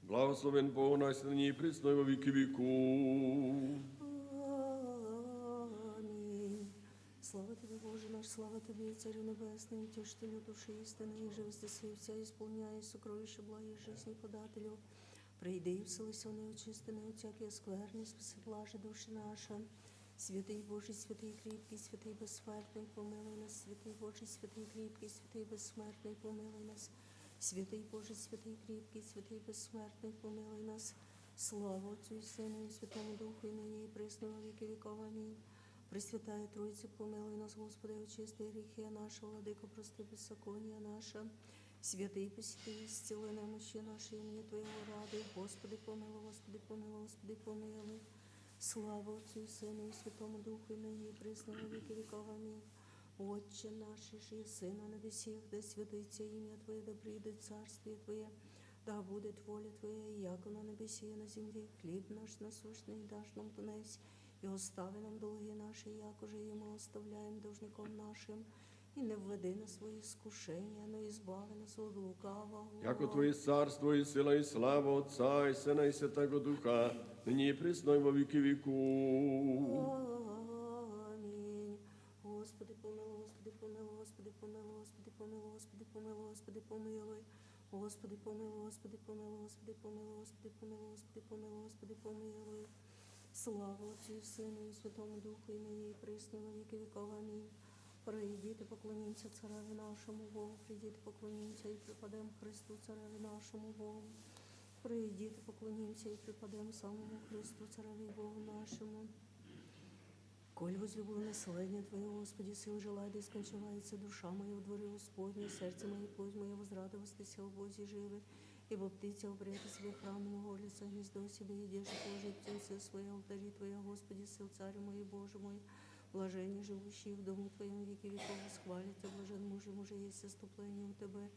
Благословен Бог наш нині і присно, і во віки віку. Амінь. Слава тобі, Боже наш, слава тобі, Царю Небесний, утішителю душі істини, і живи здесь вся, ісполняє сокровище благої жизни подателю. Прийди і вселися в неочистене от всякої скверни, спаси блаже душі наша. Святий Божий, святий кріпкий, святий безсмертний, помилуй нас, святий Божий, святий кріпкий, святий безсмертний, помилуй нас. Святий Божий, святий кріпкий, святий безсмертний, помилуй нас. Слава Отцю і Сину, і Святому Духу, і нині, і присно, во віки віков. Амінь. Пресвятая Тройця, помилуй нас, Господи, очисти гріхи наші, владико, прости беззаконня наша. Святий посіти, зціли немощі наші, ім'я Твоєго ради. Господи, помилуй, Господи, помилуй, Господи, помилуй. Слава Отцю і Сину, і Святому Духу, і нині, і присно, во віки віков. Амінь. Отче наш, що єси на небесіх, да святиться ім'я Твоє, да прийде царствіє Твоє, да буде воля Твоя, яко на небесі і на землі. Хліб наш насущний даш нам донесь, і остави нам долги наші, якоже і ми оставляємо должником нашим. І не введи на свої скушення, но ізбави нас від лукавого. Яко Твоє царство, і сила, і слава Отця, і Сина, і Святого Духа, нині і присно, і во віки віку. Амінь. Господи, помилуй, Господи, помилуй, Господи, помилуй, Господи, помилуй, Господи, помилуй, Господи, помилуй. Господи, помилуй, Господи, помилуй, Господи, помилуй, Господи, помилуй, Господи, помилуй, Господи, помилуй. Слава Отцю і Сину, і Святому Духу, і нині, і присно, во віки віков. Амінь. Прийдіть, поклонімося цареві нашому Богу, прийдіть, поклонімося і припадемо Христу, цареві нашому Богу. Прийдіть, поклонімося і припадемо самому Христу, цареві Богу нашому. Коль возлюбив населення Твоє, Господі, сил желай, да скончивається душа моя в дворі Господні, серце моє, плоть моя возрадовастися в Бозі живе, ибо птиця обряти себе храму мого лица, гніздо себе, єдежу положить птиці своє алтарі Твоя, Господі, сил царю мої, Боже мой. Блаженні живущі в дому Твоєму віки віков, схваляться, блажен мужі, може є ступлення у Тебе,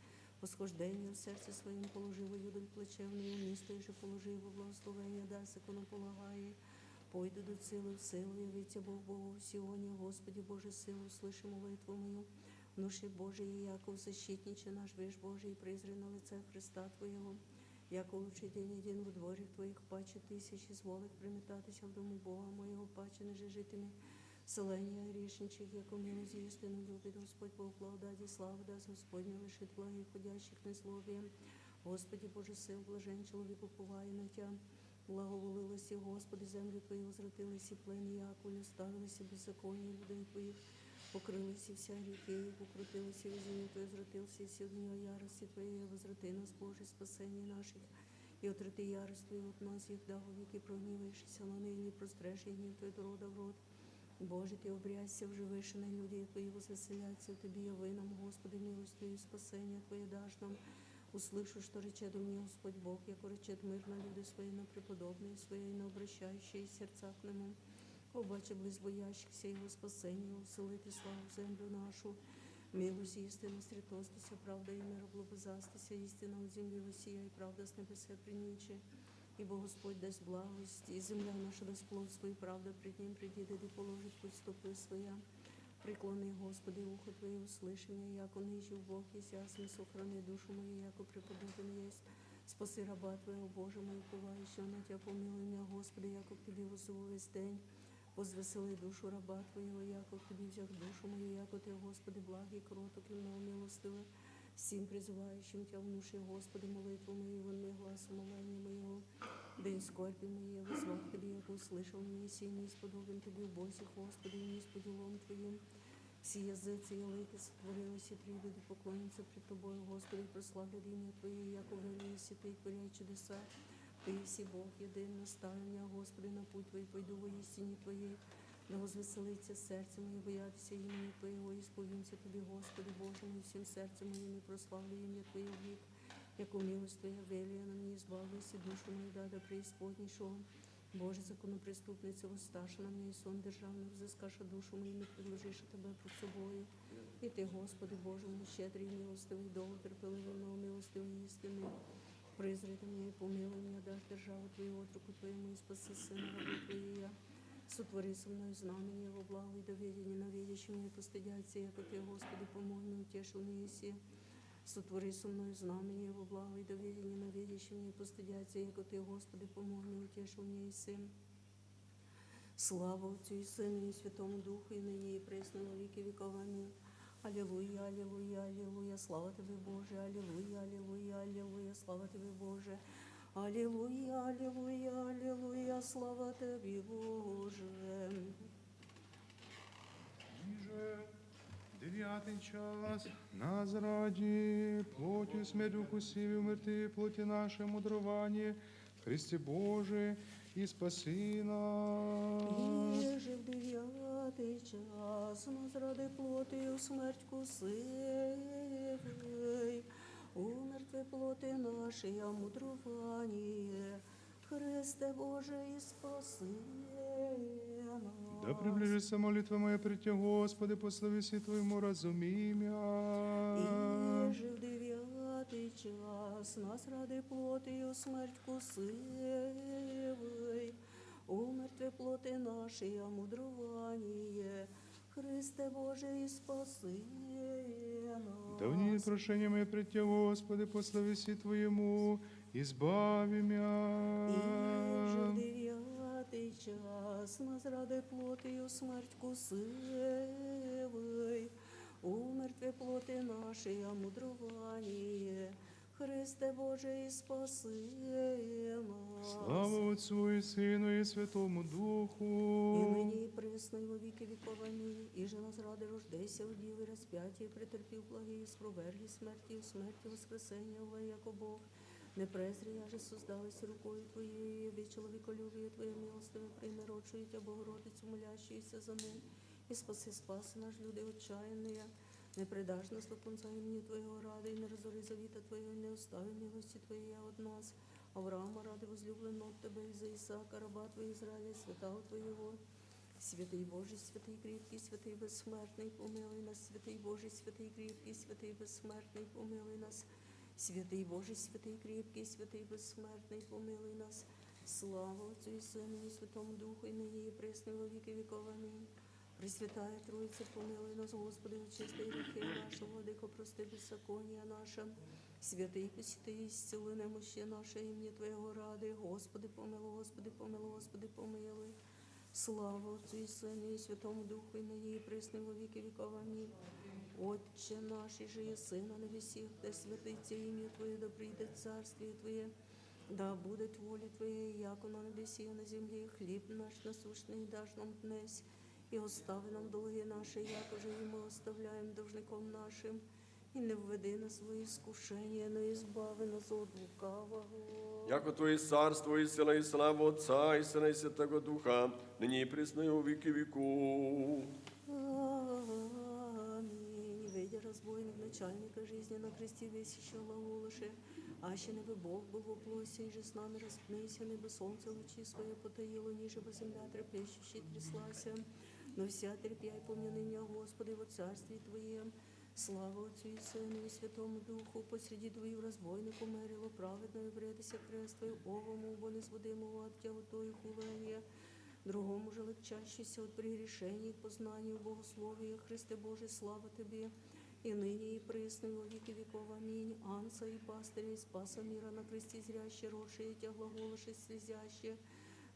восхождення в серці своїм положив, юдоль плечевний, у місто, і же положив, благословення, да, закону полагає. Пойду до сили в силу, явиться Бог Богу в Сіоні, Господі Боже, силу, слыши молитву мою. Внуши Божий, Яков, защитниче наш виш Божий, призри на лице Христа Твоєго. Яко лучший день один во дворі Твоїх, паче тисячі зволить примітатися в дому Бога моєго, паче не житиме. Селення грішничих, яко милость істину любить Господь Бог, благодаті, славу дасть Господню, лишить благих ходящих незлобієм. Господі Боже сил, блажен чоловік уповає на Тя. Благоволилися, Господи, землю Твою, возвратилися плен, яку не ставилися беззаконні людей Твоїх, покрилися вся гріхи, їх укрутилися в землю Твою, звратився, і сил днього ярості Твоєї, возврати нас, Боже, спасення наших, і отрати ярость Твою от нас, їх да віки прогнівишся на нині, простреш і гнів Твою до рода в род. Боже, Ти обрязся вже вишене, люди Твої возвеселяться в Тобі, яви нам, Господи, милость Твою, спасення Твоє даш нам. Услышу, что речет мне Господь Бог, яко речет мир на люди свои, на преподобные свои, на обращающие сердца к Нему. Побачи близ боящихся Его спасения, уселити славу в землю нашу. Милость истина, срітостися, правда і мир облобозастися, істина от землі восія, і правда з небесе приніче. Ибо Господь дасть благость, і земля наша дасть плод свою, правда пред Ним придіде, і положить путь стопи своя. Преклони, Господи, ухо Твоє услышання, яко нижив Бог, єсть ясний, сохрани душу мою, яко преподобен єсть. Спаси раба Твоего, Боже мой, уповающего на Тя, помилуй меня, Господи, яко к Тебе воззову весь день. Возвесели душу раба Твоего, яко к Тебе взяв душу мою, яко Ти, Господи, благий, кроток і милостивий. Всім призиваючим Тя, внуши, Господи, молитву мою, вонми гласу молення моєго. День скорбі моє, возвав Тобі, яко услышав мені, сій не сподобен Тобі в Бозі, Господи, і не з поділом Твоїм. Всі язиці і лики сотворилися, прийдуть і поклоняться пред Тобою, Господи, прославлять ім'я Твоє, яко велися Ти, творяй чудеса. Ти всі Бог єдин, настави мене, Господи, на путь Твій, пойду во істині Твоїй. Да возвеселиться серце моє, боятися імені Твоєго, і сповімся Тобі, Господи, Боже мій, всім серцем моїм, і прославлю ім'я Твоє вік. Яку милость Твоя велія на мені, збавлюся, душу мою, да преісподнішого. Боже, законоприступниця, воссташа на мене, і сон державний, взискаша душу мою, не предложиша Тебе пред собою. І Ти, Господи, Боже мій, щедрий, милостивий, довго терпеливий, милостивий, істинний. Призрити мене, і помилуй мене, даш державу Твою, отруку Твоєму, і спаси сина раби Твоєя. Сотвори со мною знамення во благо і доведення, наведящим мені постидяться, яко Ти, Господи, помой, утешил мені сі. Сотвори со мною знамение его благо и доведение на видящим мне постыдятся, яко Ты, Господи, помоги, утешил мне и сын. Слава Отцю и Сыну и Святому Духу, и ныне и пресно на веки веков. Аминь. Аллилуйя, аллилуйя, аллилуйя, слава Тебе, Боже, аллилуйя, аллилуйя, аллилуйя, слава Тебе, Боже. Аллилуйя, аллилуйя, аллилуйя, слава Тебе, Боже. Ниже 9 час нас ради плотью смерть укусив, умерти плоти наше мудрование, Христе Боже, и спаси нас. Иже в 9 час нас ради плотию смерть кусивий, умертве плоти наші, а мудрування, Христе Боже, і спаси нас. Да приближится молитва моя пред Тя, Господи, по словеси Твоему разумимя. Иже в 9 час нас ради плотію смерть кусивий, умертве плоти наші, а мудрування, Христе Боже, і спаси нас. Да вни прошение мое пред Тя, Господи, по словеси Твоему избави мя. Иже в 9 час нас ради плотію смерть кусивий, умертве плоти наші, а мудрування, Христе Боже, і спаси нас. Слава Отцу и Сыну и Святому Духу. І нині і присно, і во віки віков. Амінь. І же нас ради рождеся у діви розп'яття, і претерпів благі, і спроверги смерті, і смерті воскресення, увай, яко Бог. Не презрі, я же создалась рукою Твоєю, від чоловіколюбія Твоє милостиве, примирочую Тя, Богородицю, молящуюся за ним. І спаси наш люди отчаянные. Не предаж нас до конца імені Твоєго ради, і не розори завіта Твоєго, і не остави милості Твоєї от нас. Авраама ради возлюблено Тебе, і за Ісаака, раба Твоя Ізраїля, святого Твоєго. Святий Божий, святий кріпкий, святий безсмертний, помилуй нас. Святий Божий, святий кріпкий, святий безсмертний, помилуй нас. Святий Божий, святий кріпкий, святий безсмертний, помилуй нас. Слава Отцю і Сину і Святому Духу, і нині і присно, і во віки віков. Амінь. Пресвятая Троїця, помилуй нас, Господи, очисти гріхи наші, владико, прости беззаконня наша. Святий посіти, ісціли немощі наше, ім'я Твоєго ради. Господи, помилуй, Господи, помилуй, Господи, помилуй. Слава Отцю і Сину і Святому Духу, і нині і присно, і во віки віков. Амінь. Отче наш, і же єси на небесі, де святиться ім'я Твоє, да прийде царствіє Твоє, да буде воля Твоя, яко на небесі, і на землі. Хліб наш насущний даш нам днес, і остави нам долги наші, як уже і ми оставляємо должником нашим. І не введи нас в свої скушення, но ізбави нас от лукавого. Яко Твоє царство, і сила, і слава Отца, і Сина, і Святого Духа, нині і присно, і у віки віку. Аминь. Видя разбойник начальника жизни на кресте весящего глаголыше, аще небо Бог был воплося, и же с нами распнися, небо солнце лучи свое потаило, ниже бы земля трепещущей тряслася. Но вся терпя и помяни меня, Господи, во царстве Твоем. Слава Отцу и Сыну и Святому Духу, посреди Твоих разбойнику мерило праведно, и вредися крест Твой, овому, бо не сводимого от тяготою хуления. Другому же легчащийся от прегрешений, познанию богословия, Христе Боже, слава Тебе, и ныне и присно, и во веки веков. Аминь. Анса и пастыря, и спаса мира на кресте зряще, росшие Тя глаголоши слезяще,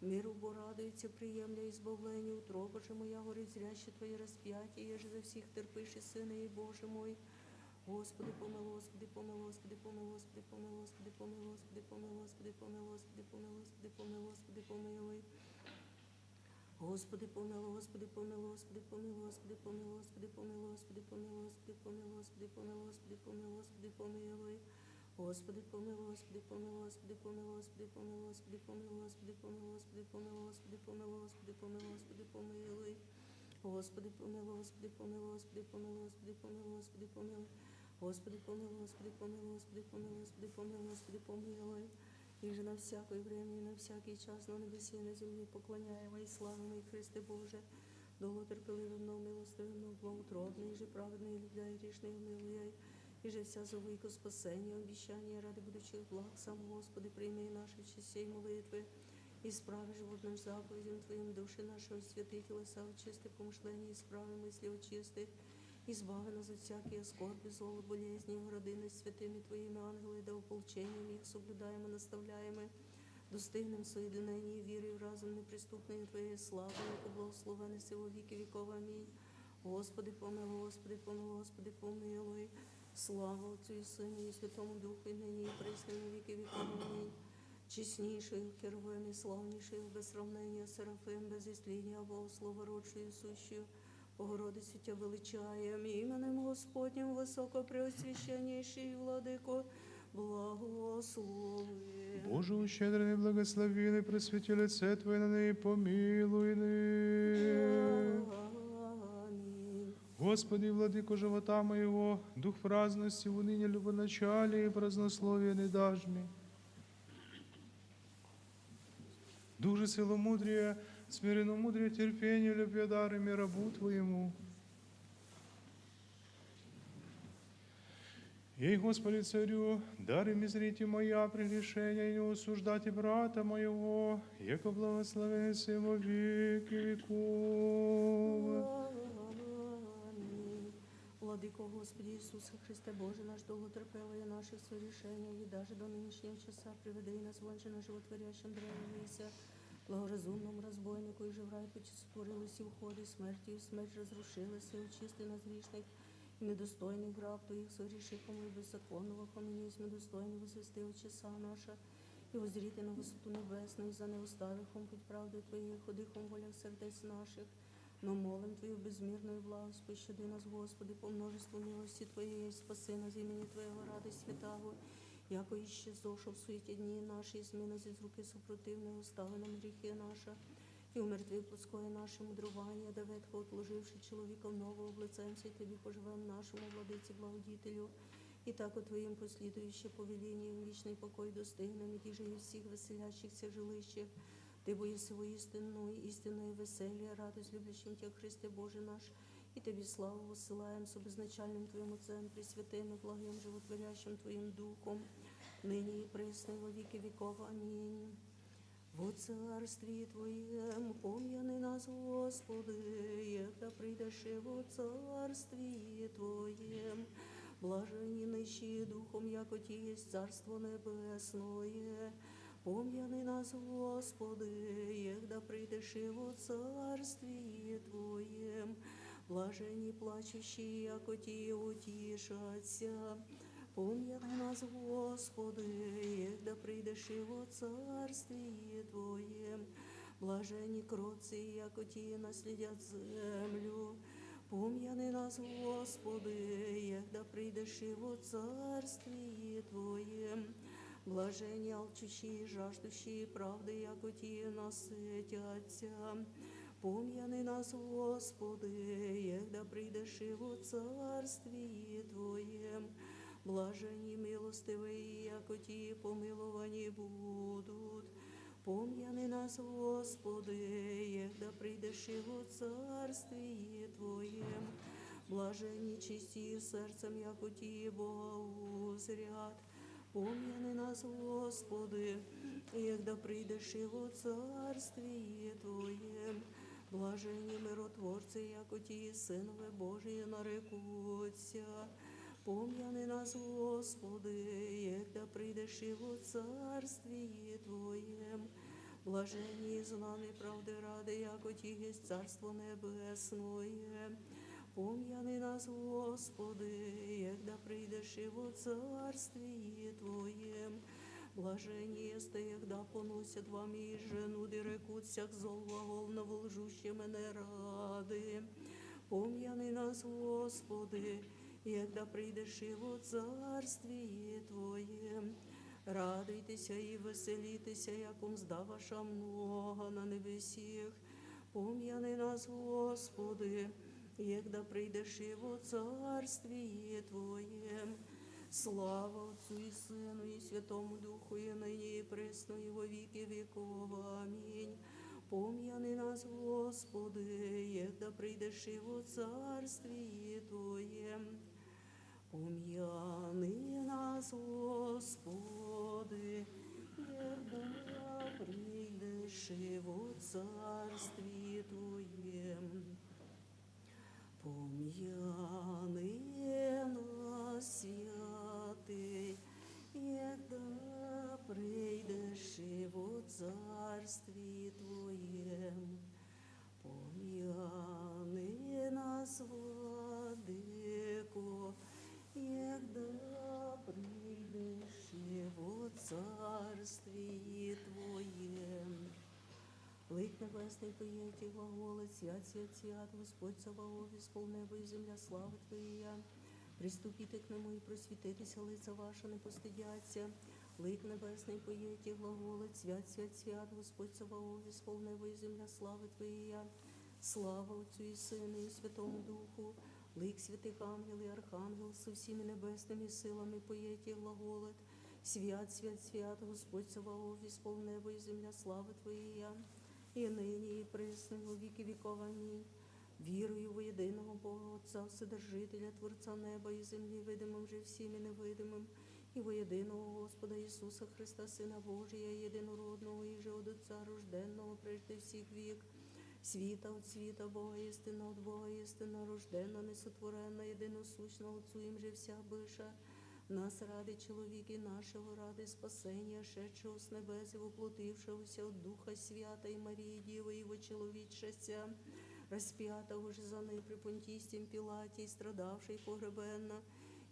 миру бо радуется, приемля избавление, утроба же моя горит зряще Твое распятие, еже за всех терпишь, и Сына и Боже мой. Господи, помилуй, Господи, помилуй, Господи, помилуй, Господи, помилуй, Господи, помилуй, Господи, помилуй, Господи, помилуй, Господи, помилуй, Господи, помилуй, Господи, помилуй. Господи, помилуй, Господи, помилуй, Господи, помилуй, Господи, помилуй, Господи, помилуй, Господи, помилуй, Господи, помилуй, Господи, помилуй, Господи, помилуй, Господи, помилуй. Господи, помилуй, Господи, помилуй, Господи, помилуй, Господи, помилуй, Господи, помилуй, Господи, помилуй, Господи, помилуй, Господи, помилуй, Господи, помилуй, Господи, помилуй. Господи, помилуй, Господи, помилуй, Господи, помилуй, Господи, помилуй, Господи, помилуй. Господи, помилуй, Господи, помилуй, Господи, помилуй, Господи, помилуй, Господи, помилуй. И же на всякое время и на всякий час на небесе и на земле поклоняемо и славимо и Христе Боже, долготерпеливым, но милостивым, но благоутробный, и же праведный, и любя, и грешный, умилуй, и же вся зову ко спасению, обещания ради будущих благ, сам Господи, прими наши в честь молитвы, и справи живот наш заповедям Твоим, души нашего святы, телеса очисти, помышления, и справи мысли очисти, і збави нас від всякої скорби, зло, болезні, градини святими Твоїми ангели, да ополченням їх соблюдаємо, наставляємо, достигнем соєдинення вірою разом неприступною Твоєю славою, яку благословене си во віки віков. Амінь. Господи, помилуй, Господи, помилуй, Господи, помилуй. Слава Отцю і Сину, і Святому Духу, і нині, і присно, і на віки віков. Амінь. Чесніший Херовим і славніший, без сравнення Серафим, без ісління, Богослова родшою сущою, Богородицю Тя величаєм, іменем Господнім високопреосвященніший владико, благослови. Боже, ущедрений, благословений, просвіті лице Твоє на неї, помилуй них. Амінь. Господи, владико живота моего, дух праздности, уныне любоначалие и празднословие не дашь мне. Дух же целомудрия, смиренно мудрее терпение, любви дары мне рабу Твоему. Ей, Господи, царю, дары ми зрите моя прегрешения, и не осуждайте брата моего, яко благословен си во веки веков. Амінь. Владико Господи Ісусе Христе, Боже наш, довготерпелий наших сорішення, і даже до нинішнього часа приведи і нас вонче на животворящем древнися, благоразумному розбойнику, і же в рай печі сотворилися в ході смерті, і смерть розрушилася, і очисти нас грішних, і недостойних раб Твоїх сорішихом і беззаконного хоміність, недостойних возвести очеса наша, і возріти на висоту небесну, і за неуставихом путь правди Твоєї, ходихом в волях сердець наших. Но молим Твою безмірною благость, пощади нас, Господи, по множеству милості Твоєї, спаси нас імені Твоєго ради святого, яко іще зошов в суеті дні наші, і зми нас із руки супротивної, остави нам гріхи наша, і умертвив плоское наше мудрування, да ветхо отложивши чоловіком нового облицемся, і Тобі поживем нашому владиці благодітелю, і так у Твоїм послідующе повелінням вічний покой достигнем, і тіже і всіх веселящихся жилищах. Ти боїси воістину, істинної веселі, радость люблячим Тя, Христе Боже наш, і Тобі славу посилаєм з безначальним Твоїм Отцем, пресвятим і благим животворящим Твоїм Духом, нині і присно, і во віки віков. Амінь. Во царстві Твоєм пом'яни нас, Господи, яка прийдеш і во царстві Твоєм, блаженні нищі духом, як оті єсть царство небесное. Пом'яни нас, Господи, єгда прийдеш і во царстві Твоєм, блаженні плачущі, як оті утішаться. Пом'яни нас, Господи, єгда прийдеш і во царстві Твоєм, блаженні кроці, як оті наслідять землю. Пом'яни нас, Господи, єгда прийдеш і во царстві Твоєм, блаженні алчущі, жаждущі правди, як оті наситяться. Пом'яни нас, Господи, єгда прийдеш і во царстві Твоєм, блаженні милостиві, як оті помилувані будуть. Пом'яни нас, Господи, єгда прийдеш і во царстві Твоєм, блаженні чисті серцем, як оті Бога узрять. Пом'яни нас, Господи, єгда прийдеш і во царстві Твоєм, блаженні миротворці, як оті синове Божі нарекуться. Пом'яни нас, Господи, єгда прийдеш і во царстві Твоєм, блаженні знамі правди ради, як оті єсть царство небесное. Пом'яни нас, Господи, єгда прийдеш і во царстві Твоєм, блаженні єсте, єгда поносять вам і жену, ди рекуться к зол глагол на волжуще мене ради. Пом'яни нас, Господи, єгда прийдеш і во царстві Твоєм, радуйтеся і веселітеся, яком зда ваша много на небесіх. Пом'яни нас, Господи, єгда прийдеш і во царстві Твоєм. Слава Отцю і Сину, і Святому Духу, і нині, і присно, і во віки віков. Амінь. Пом'яни нас, Господи, єгда прийдеш і во царстві Твоєм. Пом'яни нас, Господи, єгда прийдеш і во царстві Твоєм. Пом'яни царстві Твоєм. Пом'яни нас, владико, єгда прийдеш во царстві Твоєм. Лик небесний поєті глаголець, свят, свят, свят, Господь Саваоф, ісполни небо і земля, слава Твоя. Приступіте к нему і просвітитися, лиця ваша не постидяться. Лик небесний поєті глаголець, свят, свят, свят, Господь Саваоф, ісполни небо і земля, слава Твоя. Слава Отцю і Сину, і Святому Духу, лик святих ангел і архангел, со всіми небесними силами поєті глаголет. Свят, свят, свят, Господь Саваоф, ісполни небо і земля, слава Твоя. І нині, і присно, і во віки віков. Амінь. Вірую во єдиного Бога, Отця, Вседержителя, Творця неба і землі, видимим вже всім і невидимим, і во єдиного Господа Ісуса Христа, Сина Божия, єдинородного, і же от Отця рожденного, прежде всіх вік, світа от світа, Бога істина от Бога істина, рожденна, несотворенна, єдиносущна, Отцу їм же вся биша, нас ради чоловіки нашого, ради спасення, шедшого з небес і воплотившогося от Духа Свята і Марії Діви, і вочеловічшася, розп'ятого ж за неї при Понтістім Пілаті, і страдавший погребенна,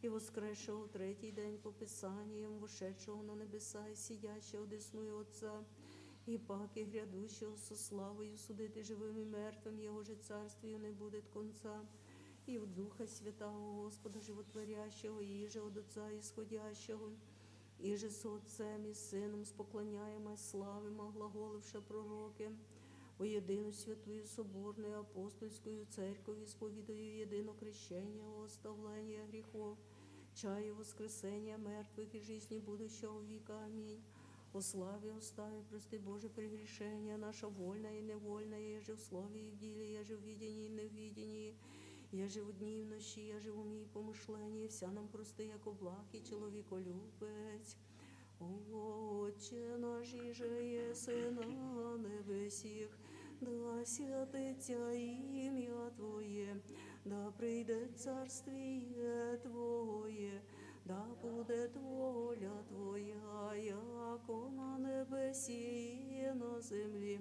і воскресшого в третій день по Писанням, вошедшого на небеса, і сидячого десною Отця, і паки грядущого со славою судити живим і мертвим, його же царствію не буде конца. І в Духа Святого Господа Животворящого, і же от Отця Ісходящого, і же со Отцем і Сином споклоняємо, славимо, глаголивши пророки, у єдину святую соборною апостольською церкові сповідаю єдино крещення, оставлення гріхов, чаю воскресення мертвих і жизни будущого віка. Амінь. О славі остави, прости Боже, прегрешення наша вольна і невольна, я же в слові і в ділі, я же в виденні і не в виденні, я же в дні і в ночі, я же в умі і помишленні, вся нам прости, як облах і чоловіколюбець. Отче наш, іже єси на небесіх, да святиться ім'я Твоє, да прийде царствіє Твоє, да буде воля Твоя, яко на небесі і на землі.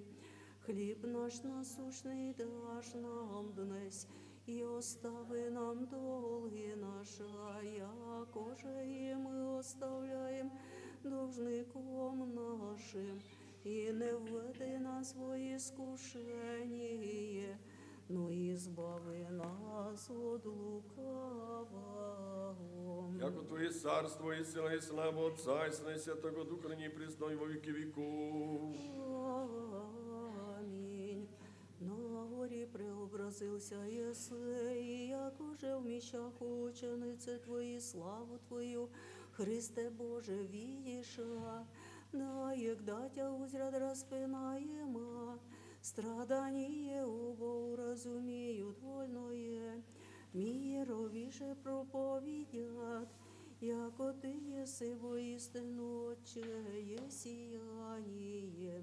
Хліб наш насущний даш нам днесь, і остави нам долги наша, якоже і ми оставляємо должником нашим, і не введи нас во іскушення, но і збави нас от лукавого. Яко Твоє царство і сила, і слава Отця, і Сина, і Святого Духа, нині і присно, і во віки віков. Амінь. На горі преобразився єси, і як уже в міщах учениці Твої, славу Твою, Христе Боже, видіша, да єгда Тя узряд распинаєма, страдання убо разуміють вольное, міровіше проповідять, яко Ти єси воістину, Отче, є сіяння.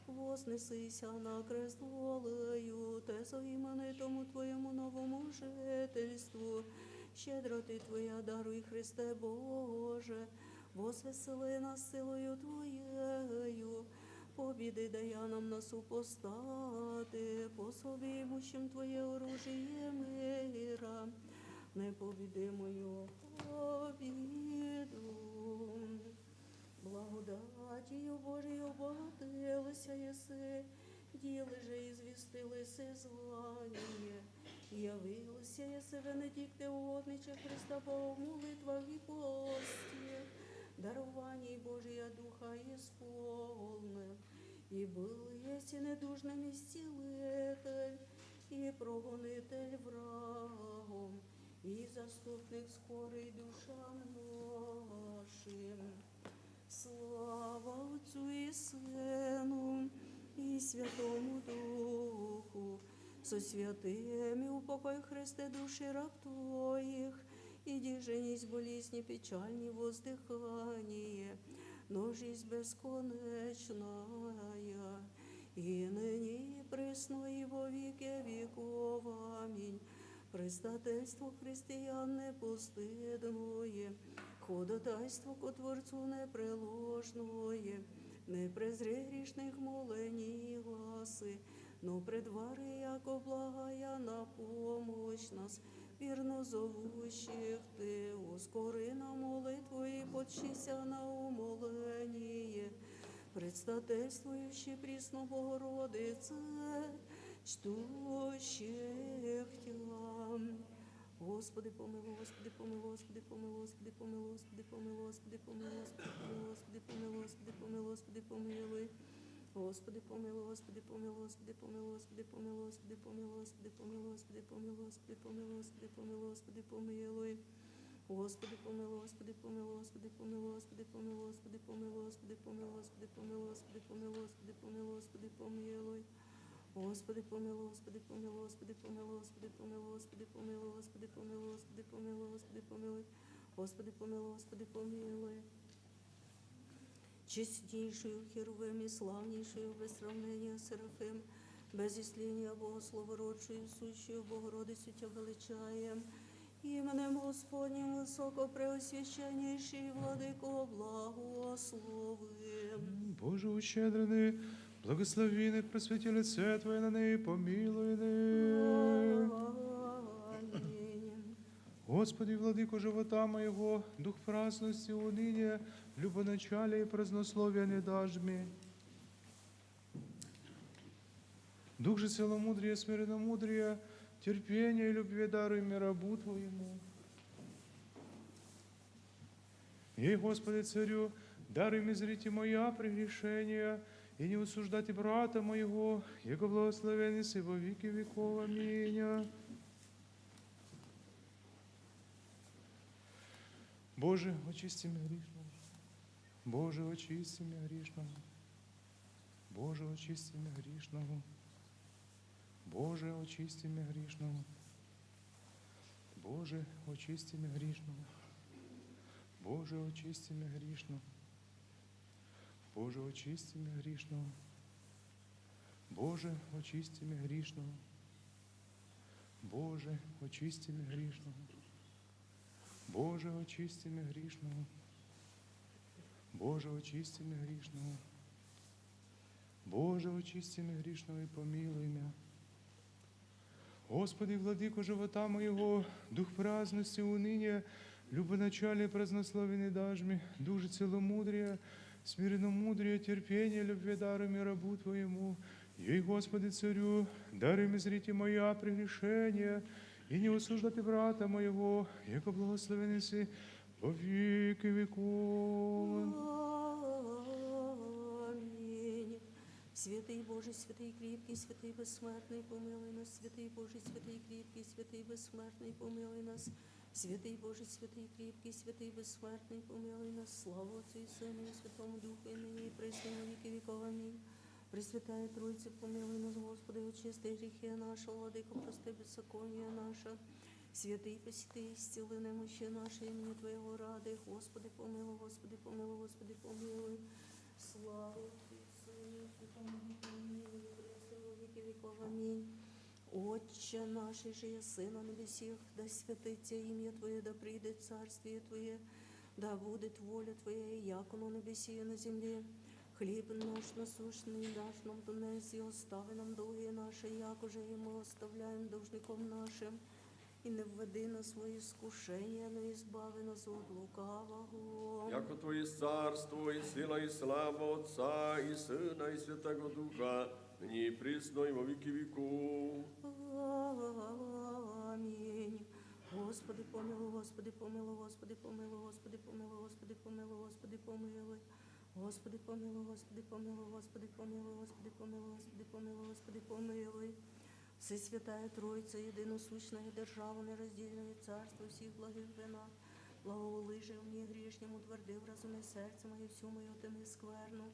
Вознесися на крест волею, те за іменитому Твоєму новому жительству. Щедро Ти Твоя даруй, Христе Боже, возвесели нас силою Твоєю, побіди дая нам на супостати, по собі імущим Твоє оружіє мира, непобідимою побіду. Благодатію Божою обогатилися єси, діли же і звістилися звання. Явилося єси, Венедикте, угодниче Христа Бога в молитвах і пості, даруванні Божия Духа ісполнив. І был єси недужним ісцілитель, і прогонитель врагом, і заступник скорий душам нашим. Слава Отцю і Сину, і Святому Духу, со святими упокой, Христе, душі раб Твоїх, і діженість болісні, печальні воздихання, но жизнь безконечная, і нині, і присно, і во віки віков. Амінь. Предстательство християн непостидное, ходатайство ко Творцу непреложное, Не презри грішних молені і гласи, но предвари, яко благая на помощь нас, вірно зовущих ти, ускори на молитву і подчися на умолення. Предстательствуючи прісно Богородице, чтущих тя. Господи, помилуй, Господи, помилуй, Господи, помилуй, Господи, помилуй, Господи, помилуй, Господи, помилуй, Господи, помилуй, Господи, помилуй, Господи, помилуй. Господи, помилуй, Господи, помилуй, Господи, помилуй, Господи, помилуй, Господи, помилуй, Господи, помилуй, Господи, помилуй, Господи, помилуй, Господи, помилуй, Господи, помилуй. Господи, помилуй, Господи, помилуй, Господи, помилуй, Господи, помилуй, Господи, помилуй, Господи, помилуй, Господи, помилуй, Господи, помилуй, Господи, помилуй, Господи, помилуй. Господи, помилуй, Господи, помилуй, Господи, помилуй, Господи, помилуй, Господи, помилуй, Господи, помилуй, Господи, помилуй, Господи, помилуй. Господи, помилуй, Господи, помилуй. Чистейшую Херувим и славнейшую без сравнения Серафим, без исления Богословородшую, сущую Богородицу Тя величаем, именем Господним высокопреосвященнейший Владыко благословим. Боже ущедрений, благослови них, просвіті лице Твоє на неї, помилуй них. Аминь. Господи, владико живота моего, дух праздности, уныния, любоначалия и празднословия не дашь мне. Дух же целомудрия, смиренномудрия, терпения и любви даруй мне рабу Твоему. Ей, Господи, Царю, даруй мне зрите моя прегрешения, и не осуждать брата моего, яко благословен си во веки веков. Аминь. Боже, очисти меня грешного. Боже, очисти меня грешного. Боже, очисти меня грешного. Боже, очисти меня грешного. Боже, очисти меня грешного. Боже, очисти меня грешного. Боже, очисти меня грешного. Боже, очисти меня грешного. Боже, очисти меня грешного. Боже, очисти меня грешного. Боже, очисти меня грешного. Боже, очисти меня грешного и помилуй меня. Господи, владыко живота моего, дух праздности, уныния, любоначалия, празднословия не дашь мне, дух же целомудрия, смиренномудрия, терпения, любви даруй мне рабу Твоему. Ей, Господи, Царю, даруй мне зрите моя прегрешения, и не осуждати брата моего, яко благословен си во веки веков. Аминь. Святый Божий, святый крепкий, святый бессмертный, помилуй нас. Святый Божий, святый крепкий, святый бессмертный, помилуй нас. Святый Божий, святый крепкий, святый бессмертный, помилуй нас. Слава Отцу и Сыну и Святому Духу, и ныне и присно во веки веков. Аминь. Пресвятая Троица, помилуй нас, Господи, очисти грехи наши, владыко, прости беззаконие наше. Святый, посети, исцели немощи наши, имени Твоего рады. Господи, помилуй, Господи, помилуй, Господи, помилуй. Слава Отцу и Сыну и Святому Духу, и ныне и присно во веки веков. Аминь. Отче наш, же еси на небесех, да святится имя Твое, да придет царствие Твое, да будет воля Твоя, яко на небеси и на земле. Хлеб наш насущный дашь нам донес, и остави нам долги наши, яко же и мы оставляем должником нашим. И не введи нас в искушение, но избави нас от лукавого. Яко Твое царство, и сила, и слава Отца, и Сына, и Святого Духа, ныне и присно, и во веки веков. Аминь. Господи, помилуй, Господи, помилуй, Господи, помилуй, Господи, помилуй, Господи, помилуй, Господи, помилуй. Господи, помилуй, Господи, помилуй, Господи, помилуй, Господи, помилуй, Господи, помилуй, Господи, помилуй. Всесвятая Троица, единосущная держава, нераздільне царство всіх благих вина, благоволи же мені грішнім, утвердив разуме серце моє, всю мою теми скверну.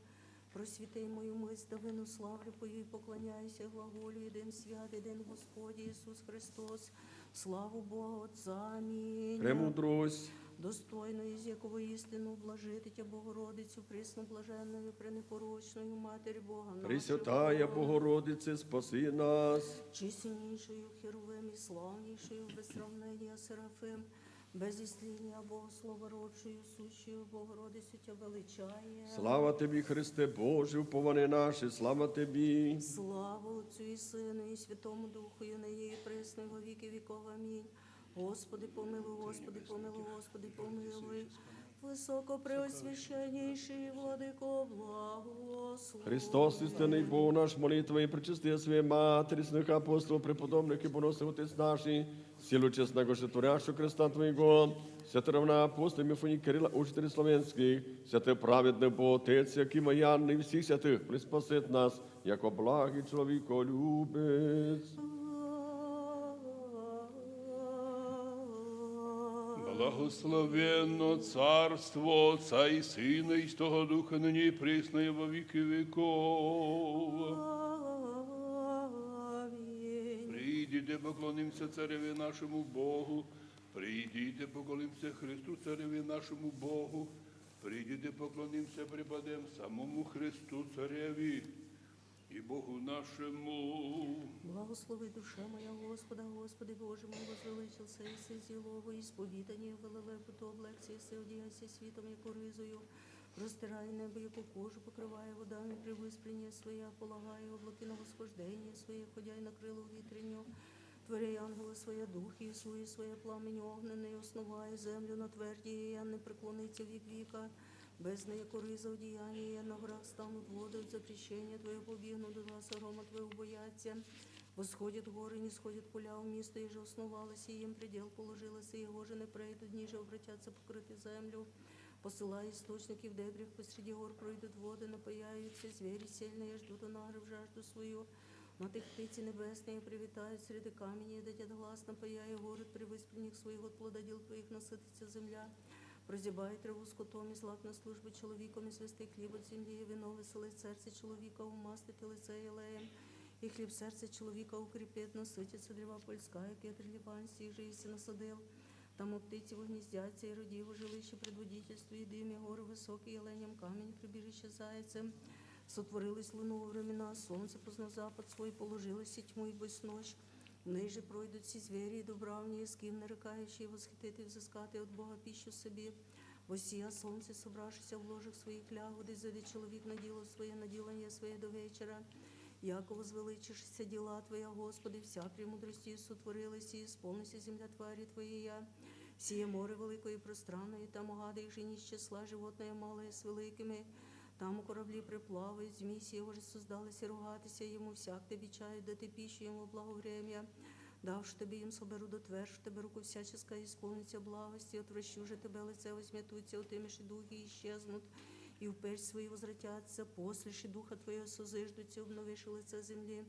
Просвіти мою мисль, да вину славлю Пою і поклоняюся глаголю, єдин свят, єдин Господь Ісус Христос. Славу Богу Отця, амінь. Премудрость, Достойною, з якого істину блажити Тя Богородицю, присно блаженною, пренепорочною Матері Бога нашого. Пресвятая Богородице, спаси нас. Чистеннішою Херувим і славнішою без сравнення Серафим, без істління Богослова родшою, сущою Богородицю Тя величає. Слава Тобі, Христе Боже, уповане наше, слава Тобі. Слава Отцю і Сину, і Святому Духу, і нині, і присно, і во віки віков. Амінь. Господи, помилуй, Господи, помилуй, Господи, помилуй. Високопреосвященнейший Владико, благослови. Христос, істинний Бог наш, молитва і причисти своє матері, святих апостолів, преподобних і поносив Отець наші, сілу чесного житворящого Христа Твоєго, святе равна апостолів Мефоній Кирила, учителі словенських, святе праведне Бог Отець, який маян всіх святих, приспасить нас, як благий чоловіколюбець. Благословенно царство Отца и Сына и Святого Духа, ныне и присно и во веки веков. Амінь. Прийдіте, поклонимся Цареві нашому Богу. Прийдіте, поклонимся Христу, Цареві нашому Богу. Прийдіте, поклонимся, припадем самому Христу, Цареві і Богу нашему. Благослови душа моя Господа, Господи Боже мой, возвеличился и созілово, і сповідання велелепоту облекція, се одягайся світом, яку ризою, розтирай небо, яку кожу, покриває водами, при виспрення своє, полагає облаки на восхождення своє, ходяй на крилу вітренню, творяй ангела своє, духи, і сує своє пламень огнений, основає землю на тверді, і я не преклониться вік віка. Без неяко риза одіяння, я на горах стануть води, от запрещення Твоє побігну, до гласа грома Твоєго бояться. Восходять гори, не сходять поля у місто, і же основалися, і їм приділ положилися, його же не прийдуть, ні же обратяться покрити землю. Посилає істочників дебрів, посреди гор пройдуть води, напаяються, звірі сильні, ждуть онагрив жажду свою. На тих птиці небесні привітають, середи камені, дадять глас, напаяє город, при виспленнях своїх от плододіл Твоїх насититься земля. Прозябає траву скотом, і злак на службу чоловіком, і свисти хліб от землі, і вино веселить серце чоловіка, умастити лице єлеєм, і хліб серце чоловіка укріпить, насититься дрова польська, як кедр ліванський, же єси насадив. Там у птиці вогніздяться, і родів у жилище предводительстві, і дим, і гори високі, єленям камінь, прибіжище зайцем. Сотворились луну во времена, сонце позна запад свой, положилися тьму, і безнощ. Ниже пройдуть всі звірі, і добравні, і ским нарекаючи, восхитити, взискати от Бога піщу собі. Восія сонце, собравшися в ложах своїх лягоди, зайде чоловік на діло своє, наділення своє до вечора. Яково звеличишся діла Твоя, Господи, вся премудрості сотворилися, і сповнися земля тварі Твоєя. Сіє море великої і пространної, там огади і жені з числа, животне мале з великими. Там у кораблі приплавають, змій сіего же создалися ругатися, йому всяк тебе чають, дати пищу йому благовремя. Давши тобі їм соберу дотвершу тебе руку всяческа, і сповниться благості, отвращу же тебе лице возм'ятуться, отимеші духи іщезнуть, і вперсь свої возвратяться, посліши духа Твоєго созиждуться, обновиши лице землі.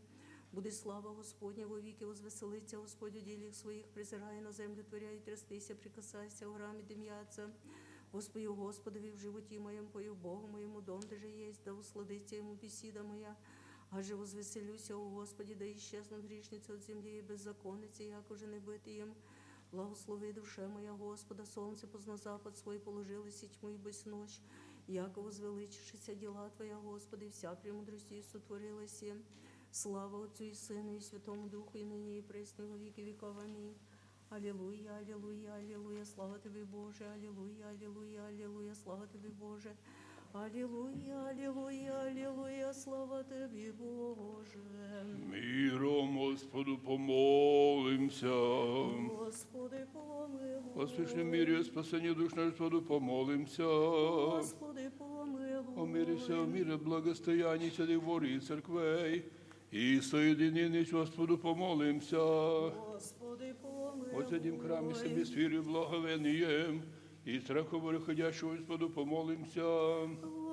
Буде слава Господня во віки, возвеселиться Господь у ділях своїх, призирає на землю, творя і трястися, прикасайся, горами дим'яться. Воспою Господові в животі моєму, пою Богу моєму, дом, де же єсть, да усладиться йому бесіда моя. Аже возвеселюся у Господі, да іщезнуть грішниці от землі і беззаконниці, як уже не бити їм. Благослови душе моя Господа, сонце позна запад свой, положилися тьму і безнощ. Яко возвеличишися діла Твоя, Господи, вся премудрості сотворилася. Слава Отцю і Сину, і Святому Духу, і нині, і присно, і во віки віков. Амінь. Алілуя, алілуя, алілуя, слава Тобі, Боже, алілуя, алілуя, алілуя, слава Тобі, Боже. Алілуя, алілуя, алілуя, слава Тобі, Боже. Миром Господу помолимся. Господи, помилуй. Поспішне мирі, спасення душ наш, Господу помолимся. Господи, помилуй. О мире вся, в мире благостояние святых ворі і церквей, і соєдиненість Господу помолимся. Господи, помилуй. О святім храмі собі з вірою благовениєм, і страхом виходящого Господу помолимся.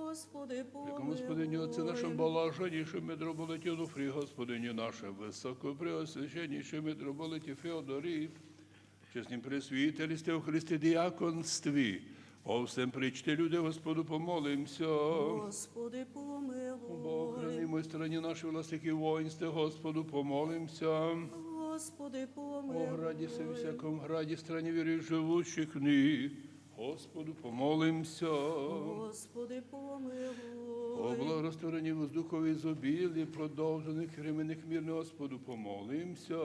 Господи, помилуй. Господині Отце нашим блаженнішим митрополиті Онуфрі, Господині нашим високопреосвященнішим митрополиті Феодорі, чеснім пресвітерстві у Христі діаконстві, о всем причте люди, Господу помолимся. Господи, помилуй. Бог, храни мой стороні наші властики воїнстві, Господу помолимся. Господи, О помилуй. граді се всяком граді, страні віри живущих в них, Господу помолимся. Господи, О помилуй. благорозтворенні воздухові зобілі, продовжених временних мір, Господу помолимся.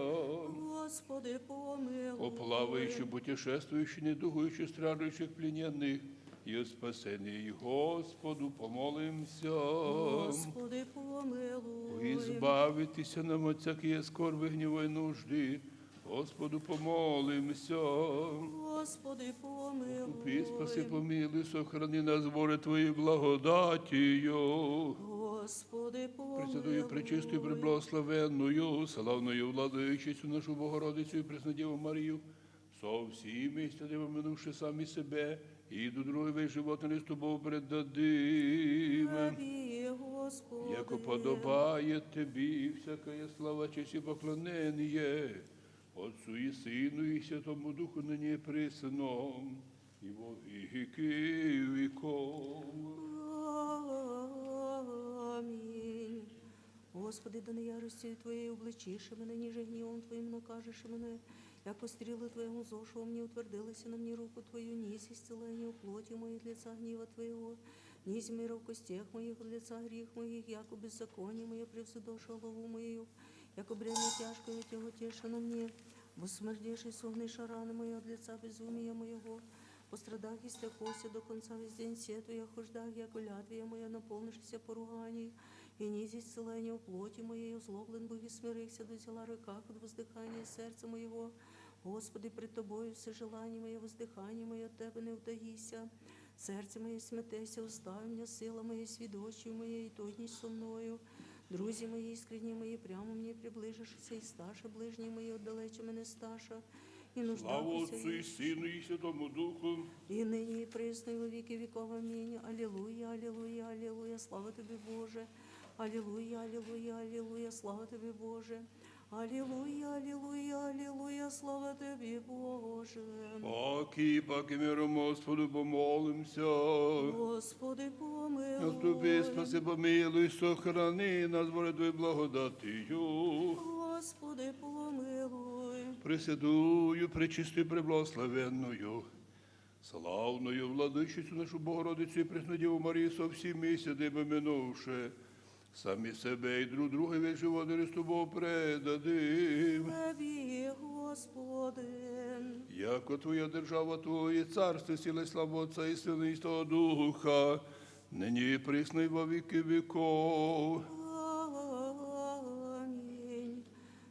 Господи, помилуй. О плавающих, путешествующих, недугующих, страждущих, плененных, и о спасении Господу помолимся. Господи, О помилуй. избавитеся нам от всякие скорби, гнева и нужды. Господу помолимся. Господи, помилуй. Купи, спаси, помилуй, сохрани нас, Боже, Твоєю благодатію. Господи, Пресвятую, помилуй. пречистою, преблагословенною, славною владичицю нашу Богородицю і Преснодіву Марію, со всіми святими, минувши самі себе, і до другої живота не з тобою предадим. Тобі, Господи. Яко подобає Тобі всякая слава, честь і поклонення, Отцу і Сину, і Святому Духу, нині і присно, і во віки віков. Амінь. Господи, да не яростю Твоєю обличіше мене, ніже гнівом Твоїм накажеш мене, як постріли Твоєму зошого мені утвердилися на мені руку Твою, ніс ісцелення у плоті моїй від лица гніва Твоєго, ніс мира в костях моїх від лица гріх моїх, яко беззаконие моє превседоша голову мою, яко бремя тяжкое тяготеша на мне, возсмердеший согнейша раны мои от лица безумия моего, пострадах и стряхося до конца весь день сету, я хождах, яко лятвия моя, наполнившися поруганий, и низ исцеления в плоти моей, озлоблен Бог и смирився, дозяла руках от воздыхания сердца моего. Господи, пред Тобою все желание мое, воздыхание мое от Тебе не втаїся. Серце моє смятеся, устави мене, сила моя, свідочі моє, і тотність со мною. Друзі мої, іскренні мої, прямо мені приближишся, і сташа, ближні мої, отдалече мене сташа. І Слава нуждатися Отцу і Сину, і Святому Духу. і нині, і присно, і во віки віков. Амінь. Алілуя, алілуя, алілуя, слава Тобі, Боже. Алілуя, алілуя, алілуя, слава Тобі, Боже. Алілуя, алілуя, алілуя, слава Тобі, Боже. Паки миром Господу помолимся. Господи, помилуй. Наступи, спаси, помилуй, сохрани нас, Боже, Твоєю благодатію. Господи, помилуй. Пресвятую, пречистою, преблагословенною, славною владичицю нашу Богородицю і Преснодіву Марію со всіми святими минувши, самі себе і друг друга весь живот з тобою предадим. Тобі, Господи. Яко Твоя держава, Твоє царство, сила, і слава Отця і Сина, і Святого Духа, нині і присно, і во віки віков. Амінь.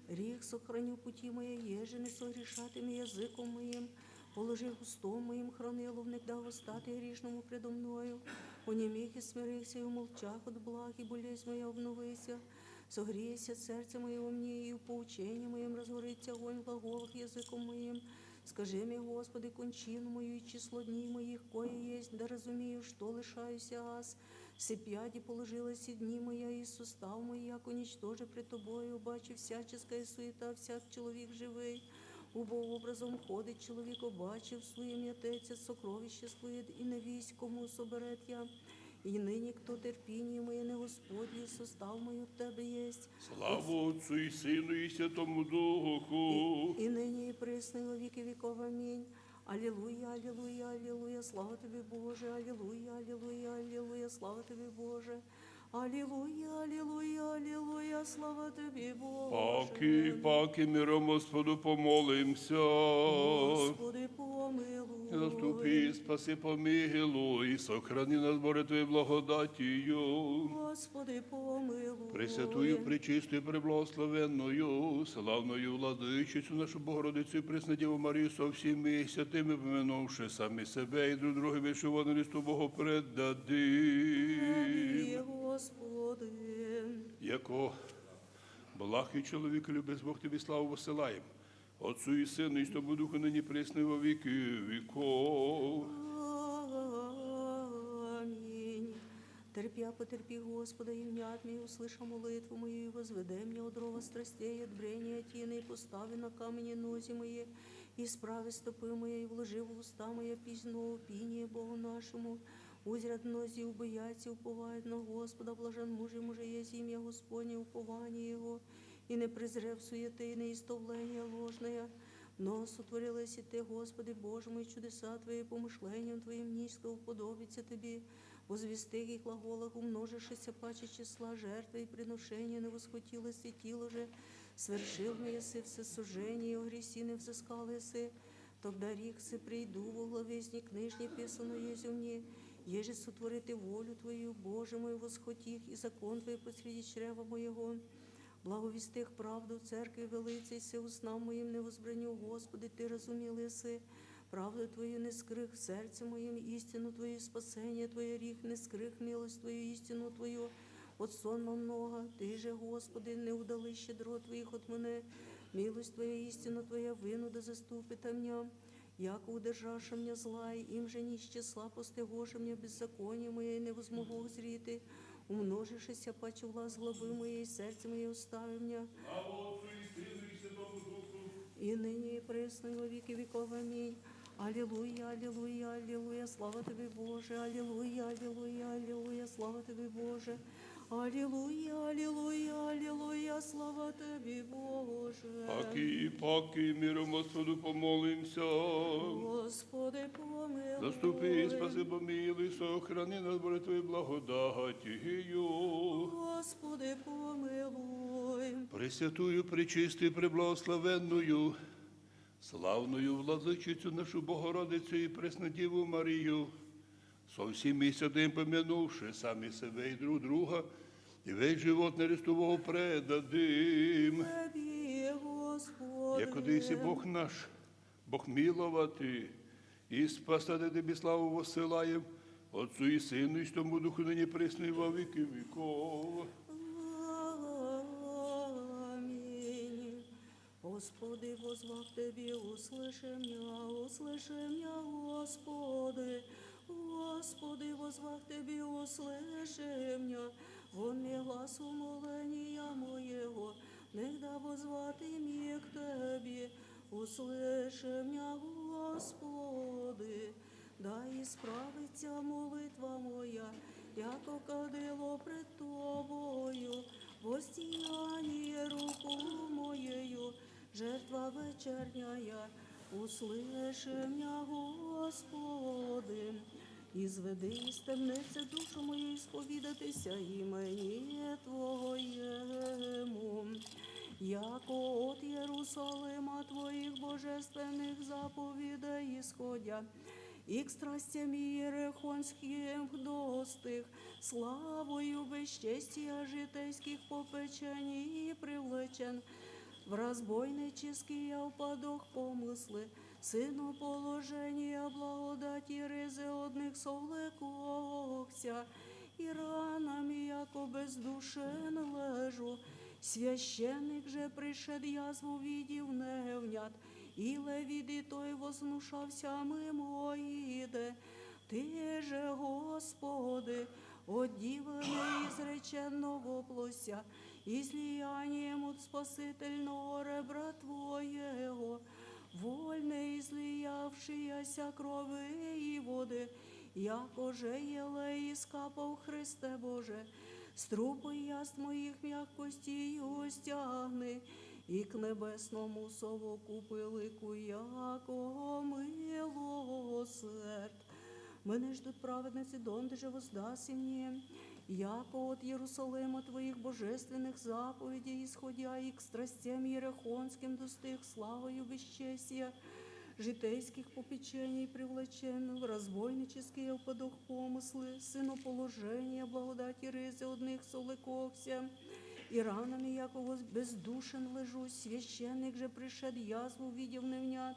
Ріх сохраню путі моє, еже не согрішатим язиком моїм, положи густом моїм хранило, внегда остати грішному предо мною. Оніміх і смирихся, і в молчах от благ, і болезнь моя обновися. Согрійся серце моє во мені, і в поученні моєм розгориться огонь в глаголах язиком моїм. Скажи мені, Господи, кончину мою і число днів моїх, кое єсть, да розумію, що лишаюся аз. Сип'яді положилась і дні моя, і сустав мої, як уничтожи пред Тобою, бачи всяческая суета, всяк чоловік живий. Убо образом ходить чоловік, обачив своїм ятеться, сокровище своє, і не вість, кому соберет я. І нині, хто терпіння моє, не Господь, і сустав мій от Тебе єсть. Слава Отцу і Сину, і Святому Духу. І нині, і присно, і во віки віков. Амінь. Алілуя, алілуя, алілуя, слава Тобі, Боже, алілуя, алілуя, алілуя, слава Тобі, Боже. Алілуя, алілуя, алілуя, слава Тобі, Боже. Паки миром Господу помолимся. Господи, помилуй. Заступи, спаси, помилуй, сохрани нас, Боже, Твоєю благодатію. Господи, помилуй. Пресвятую, пречистою, преблагословенною, славною владичицю нашу Богородицю і Преснодіву Марію со всіми святими, поминувши самі себе і друг друга вишивану листу Богу предадим. Господи. Яко благий чоловік, любить Бог Тобі славу посилаєм. Отцу і Сину, і Святому Духу, нині присно, і во віки віков. Амінь. Терпя, потерпи, Господа, и внят мне, услыша молитву мою, и возведе мне от дрова страстей, от брения тины, и постави на камені нози моє, і справи стопи моє, і вложи в уста моє пізно пінє Богу нашому. Узрят нозі убояться, уповають на Господа, блажен муж і мужеє ім'я Господнє, уповання Його, і не презрев суєти, і неістовлення ложне. Но сотворилась і ти, Господи, Боже мой, чудеса Твої, помишленням Твоїм низько уподобиться Тобі. Возвістих і глаголах умножишися паче числа жертви і приношення, не восхотіло тіло же, свершил ми єси все сужені, і огрісі не взискали єси. Тогда рік си прийду во главесні книжні писано єзі мне, еже сотворити волю Твою, Боже мой, восхотіх, і закон Твій посреди чрева моєго. Благовістих правду в церкві велицей, си уснам моїм не возбраню, Господи, Ти розуміли єси. Правду Твою не скрих в серці моїм, істину Твою, спасення Твоє ріх, не скрих милость Твою, істину Твою. От сонма много, Ти же, Господи, не удали щедро Твоїх от мене. Милость Твоя, істина Твоя, винуда заступита меня. Яко удержаша меня зла, и им же не з числа постигоша меня беззаконие моє, не возмогу зріти. Умножишися паче влас глави моєї, серце моє остави меня. І нині, і присно, і во віки віков. Амінь. Алілуя, алілуя, алілуя, слава Тобі, Боже, алілуя, алілуя, алілуя, слава Тобі, Боже. Алілуя, алілуя, алілуя, слава Тобі, Боже. Паки, миром Господу помолимся. Господи, помилуй. Заступи і спаси, помилуй, сохрани нас, Боже, Твої благодатію. Господи, помилуй. Пресвятую, пречистую, преблагословенную, славную владичицю нашу Богородицю і Преснодіву Марію, со всіми святим помянувши самі себе і друг друга, і весь живот нерестового предадим. Тобі, Господи. Як одися Бог наш, Бог миловати, і спасати Тобі славу воссилаєм, Отцу і Сину, і Святому Духу, нині присно і во віки віков. Амінь. Господи, возвав Тебе, услыши меня, Господи. Господи, возвав Тебе, услыши меня. Вон мне глаз умоления моего, негда возвати мне к Тебе. Услыши меня, Господи. Дай справиться молитва моя, яко кадило пред Тобою, воздіяние руку моєю, жертва вечерняя, услыши меня, Господи. І зведи із темниці душу мою, сповідатися імені Твоєму. Яко от Єрусалима Твоїх божественних заповідей ісходя, і к страстям єрихонським достиг, славою безчестия житейських попечень привлечен, в разбойнический упадок помисли, синоположення благодаті ризи одних совлекохся, і ранами, яко бездушен лежу, священник же пришед язву видів не внят, і левіди той вознушався мимо іде. Ти же, Господи, одіваний ізреченного плося, і зліянням от спасительного ребра Твоєго, вольне излиявшияся крови і води, якоже єлей скапав Христе Боже, струпи яст моїх м'якостію стягни, і к небесному совокупилику, якого милосерд. Мене ждуть праведниці, донде же воздаси мені, яко от Єрусалима Твоїх божественних заповідей, ісходя і к страстям єрихонським достиг славою безчестия, житейських попечений привлечен, в разбойнический упадок помисли, синоположення, благодаті ризи одних совлекохся, і ранами, яко бездушен лежу, священник же пришед язву видів не внят,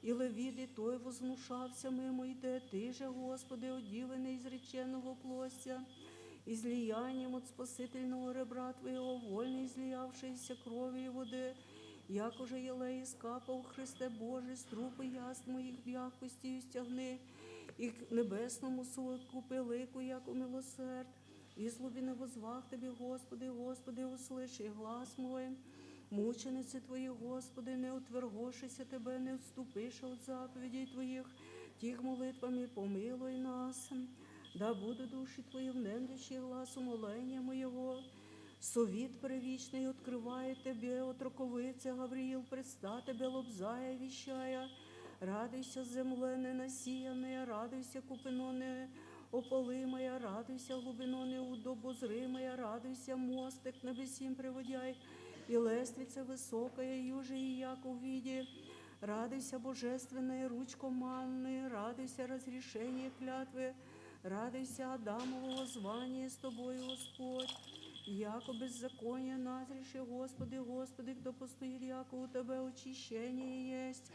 і левіди той вознушався мимо йде, Ти же, Господи, оділений зреченого плося, і зліянням от спасительного ребра Твоєго, вольний зліявшися крові і води, якоже єлеї скапав Христе Боже, струпи яст моїх м'якостію стягни, і к небесному совокупи лику, яко милосерд, і злобі не возвах Тобі, Господи, Господи, услиши глас мой. Мучениці Твої, Господи, не отвергошися Тебе, не отступиша від заповідей Твоїх, тих молитвами помилуй нас. Да буде душі Твої в немдячі гласу молення моєго, Совіт привічний откриває тебе, отроковиця Гавриїл, предста тебе лобзая, віщая. Радуйся, земле ненасіяне, радуйся, купино не опалимая, радуйся, глубино неудобозримая, радуйся, мостик небесім приводяй, и лествица высокая, юже и яко увиди. Радуйся, божественная ручко манны, радуйся, разрешение клятвы, радуйся, Адамового звания с тобою, Господь. Яко беззаконие назреши, Господи, Господи, кто постоит, яко у Тебе очищение есть.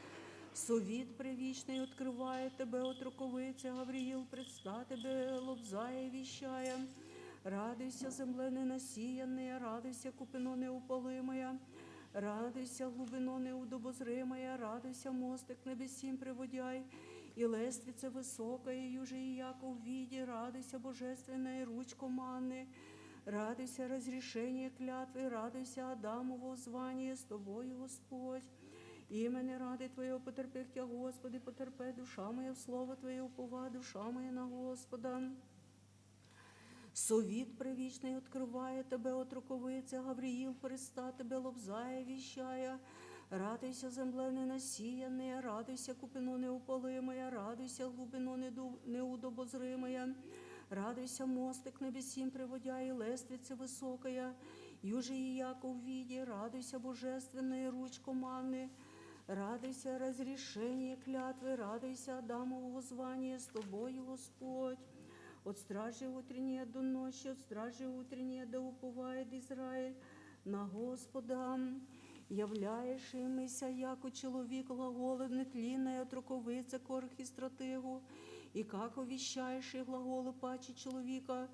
Совіт привічний откриває тебе, отроковиця Гавриїл, предста тебе лобзає, віщає. Радуйся, земле ненасіяне, радуйся, купино неупалимая, радуйся, глубино неудобозримая, радуйся, мостик небесім приводяй, и лествица высокая, юже и яко увиди, радуйся, божественная ручко манны, радуйся, разрешение клятвы, радуйся, Адамово звание с тобою, Господь. Імени ради Твоєго потерпих Тя, Господи, потерпе душа моя, в слово Твоє упова, душа моя на Господа. Совіт привічний откриває тебе, отроковиця Гавриїл, Христа тебе лобзає, віщая. Радуйся, земле ненасіяне, радуйся, купино неупалимая, радуйся, глубино неудобозримая, радуйся, мостик небесім приводяй, лествица високая, юже і яко увиди, радуйся, божественная ручко манны, радуйся, разрешение клятвы, радуйся, Адамового звания с тобою, Господь. От стражи утренней до ночи, от стражи утренней да уповает Израиль на Господа. Являєшимися, яко чоловік глаголи нетлінная отроковиця корх і стратегу, і как овіщаєш глаголи паче чоловіка,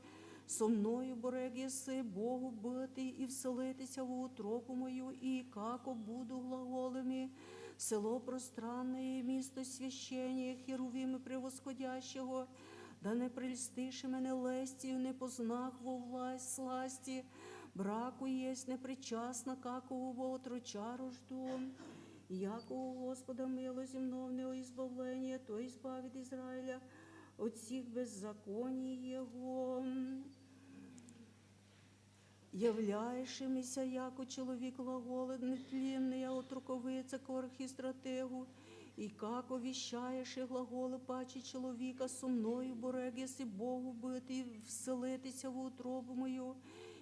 со мною борег єси Богу бити і вселитися в утробу мою, і како буду глаголами, село пространне, місто священня, херувими превосходящого, да не прельстиши мене лестію, не познах во власть сласті, браку єсть непричасна, какового отроча рожду. Яко у Господа мило земновне избавление, то избавит Израиля от всіх беззаконій Його. Являєшимися, яко чоловік глаголи нетлінний, а отроковиця корх і стратегу, і как овіщаєш глаголи паче чоловіка, со мною борег єси Богу бити і вселитися в утробу мою,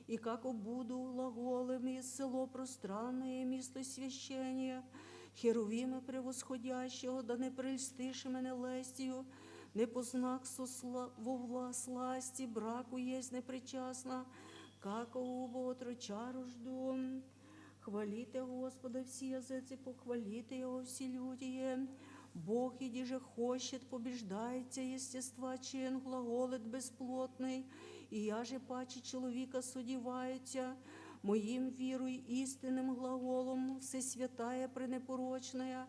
і как буду глаголами село пространне, місто священня, херувими превосходящого, да не прельстиш мене лестію, не познак во сласті, браку єсть непричасна, какого отроча рожду. Хвалите Господа всі язиці, похвалите Його всі люди. Бог, иди же хочет, побеждается естества чин, глаголит бесплотный, и я же паче человека судивається, моїм віруй істинним глаголом, всесвятая пренепорочная,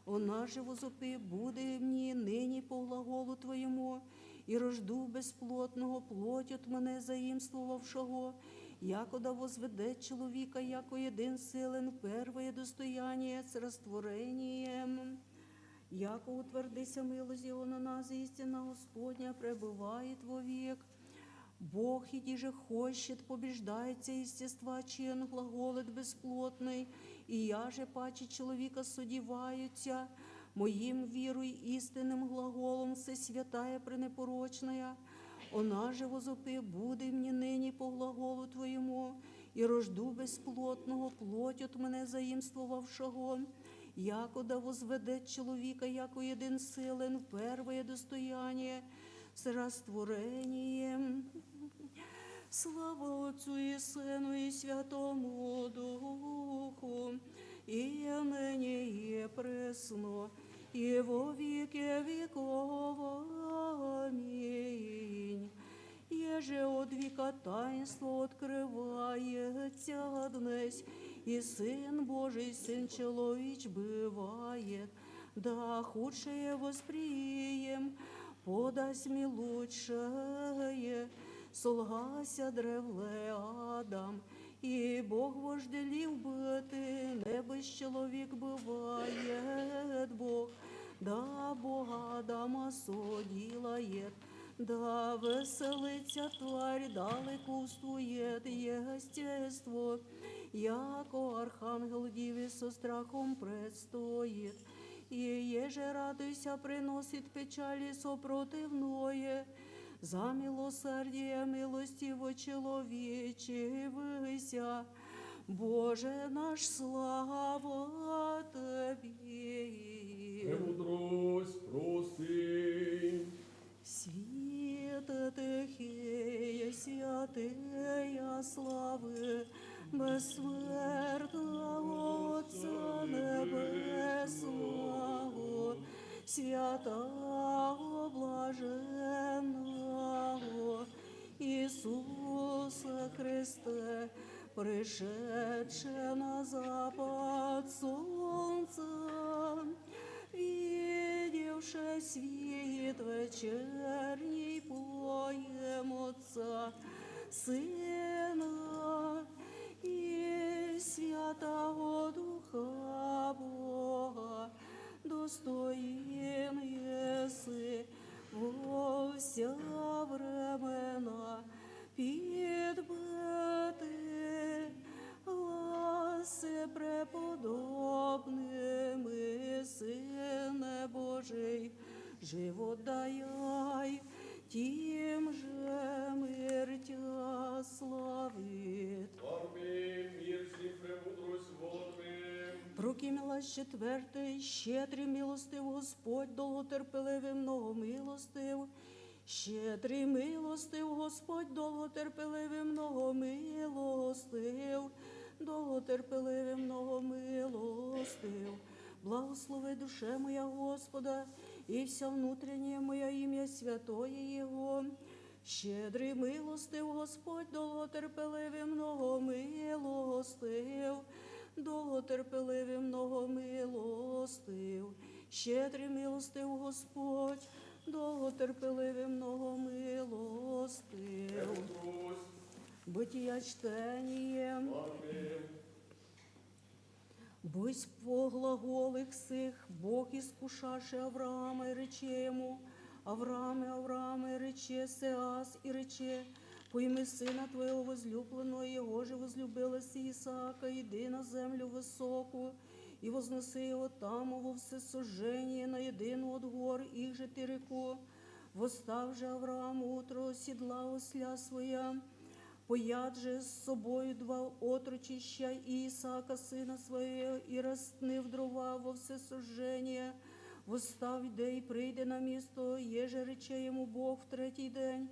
она же возопи буде мені нині по глаголу Твоєму, і рожду безплотного плоть от мене заимствовавшого, якода возведе чоловіка, яко єдин силен, первое достояние с растворением. Яко утвердися милость Його на нас, істина Господня пребывает вовек. Бог, иди же хочет, побеждается естества чин, глаголит бесплотный, и я же паче человека судиваются, моим віруй істинним глаголом, все святая пренепорочная, она же возопи буде мені нині по глаголу Твоєму, і рожду безплотного плоть от мене заимствовавшого, якода возведе чоловіка, яко єдин силен, первое достояние с растворением. Слава Отцу и Сыну и Святому Духу, и ныне и пресно, и во веки веков. Аминь. Еже от века таинство открывается днесь, и Сын Божий, Сын Человеч бывает, да худшее восприем, подасть мне лучшее, солгася древле Адам, и Бог вожделів бити, не без чоловік бывает Бог, да Бога Адама соділає, Да веселиться тварь, далекувствует естество, яко архангел Диве со страхом предстоит. И еже радуйся, приносит печали сопротивное, за милосердие милостиво человечивыся. Боже наш, слава Тебе. Премудрость прости. Світа тихія, святия слави, безсмертного Отця Небесного, святого блаженного Ісуса Христе, пришедше на запад сонця, видевши світ вечерній, поєм Отца, Сина і Святого Духа Бога, достоїн єси во вся времена підбити гласи преподобними, Сине Божий, живот даяй, тим же мир Тя славит. Аминь. Мир всім, премудрость водним. Руки милость четвертий, щедрий милостив Господь, довготерпеливий, многомилостив. Щедрий милостив Господь, довготерпеливий, многомилостив. Довготерпеливий, многомилостив. Благослови душе моя Господа, і вся внутрішнє моя ім'я святое Його. Щедрий милостив Господь, довготерпеливий, многомилостив. Довготерпеливий, многомилостив. Щедрий милостив Господь, довготерпеливий, многомилостив. Премудрость. Бытия чтение. Аминь. Бысь по глаголых сих, Бог искушаше Авраама и рече ему, Аврааме, Аврааме, рече Сеас и рече, пойми сына твоего возлюбленного, его же возлюбилась Исаака, иди на землю высокую, и вознеси его там во всесожжение на едину от гор, их же ты реку. Восстав же Авраам утро, седла осля своя, пояд же з собою два отрочища і Ісаака, сина свого, і розтнив дрова во всесожження. Восстав йде і прийде на місто, єже рече йому Бог в третій день.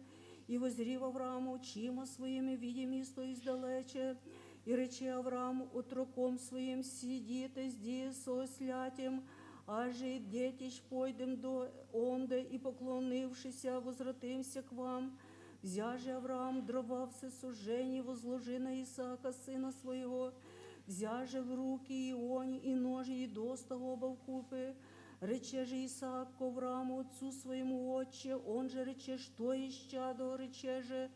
І возрів Авраам очима своїми, видя місто іздалече. І рече Авраам отроком своїм, сидіте зді со ослятям, аже й детіш пойдем до онде, і поклонившися, возвратимся к вам. Взя же Авраам дрова всесожжения, возложи на Исаака, сына своего. Взя же в руки и он, и ножи, и доста оба вкупи. Рече же Исаак к Аврааму, отцу своему, отче, он же рече, что ищадо, рече же,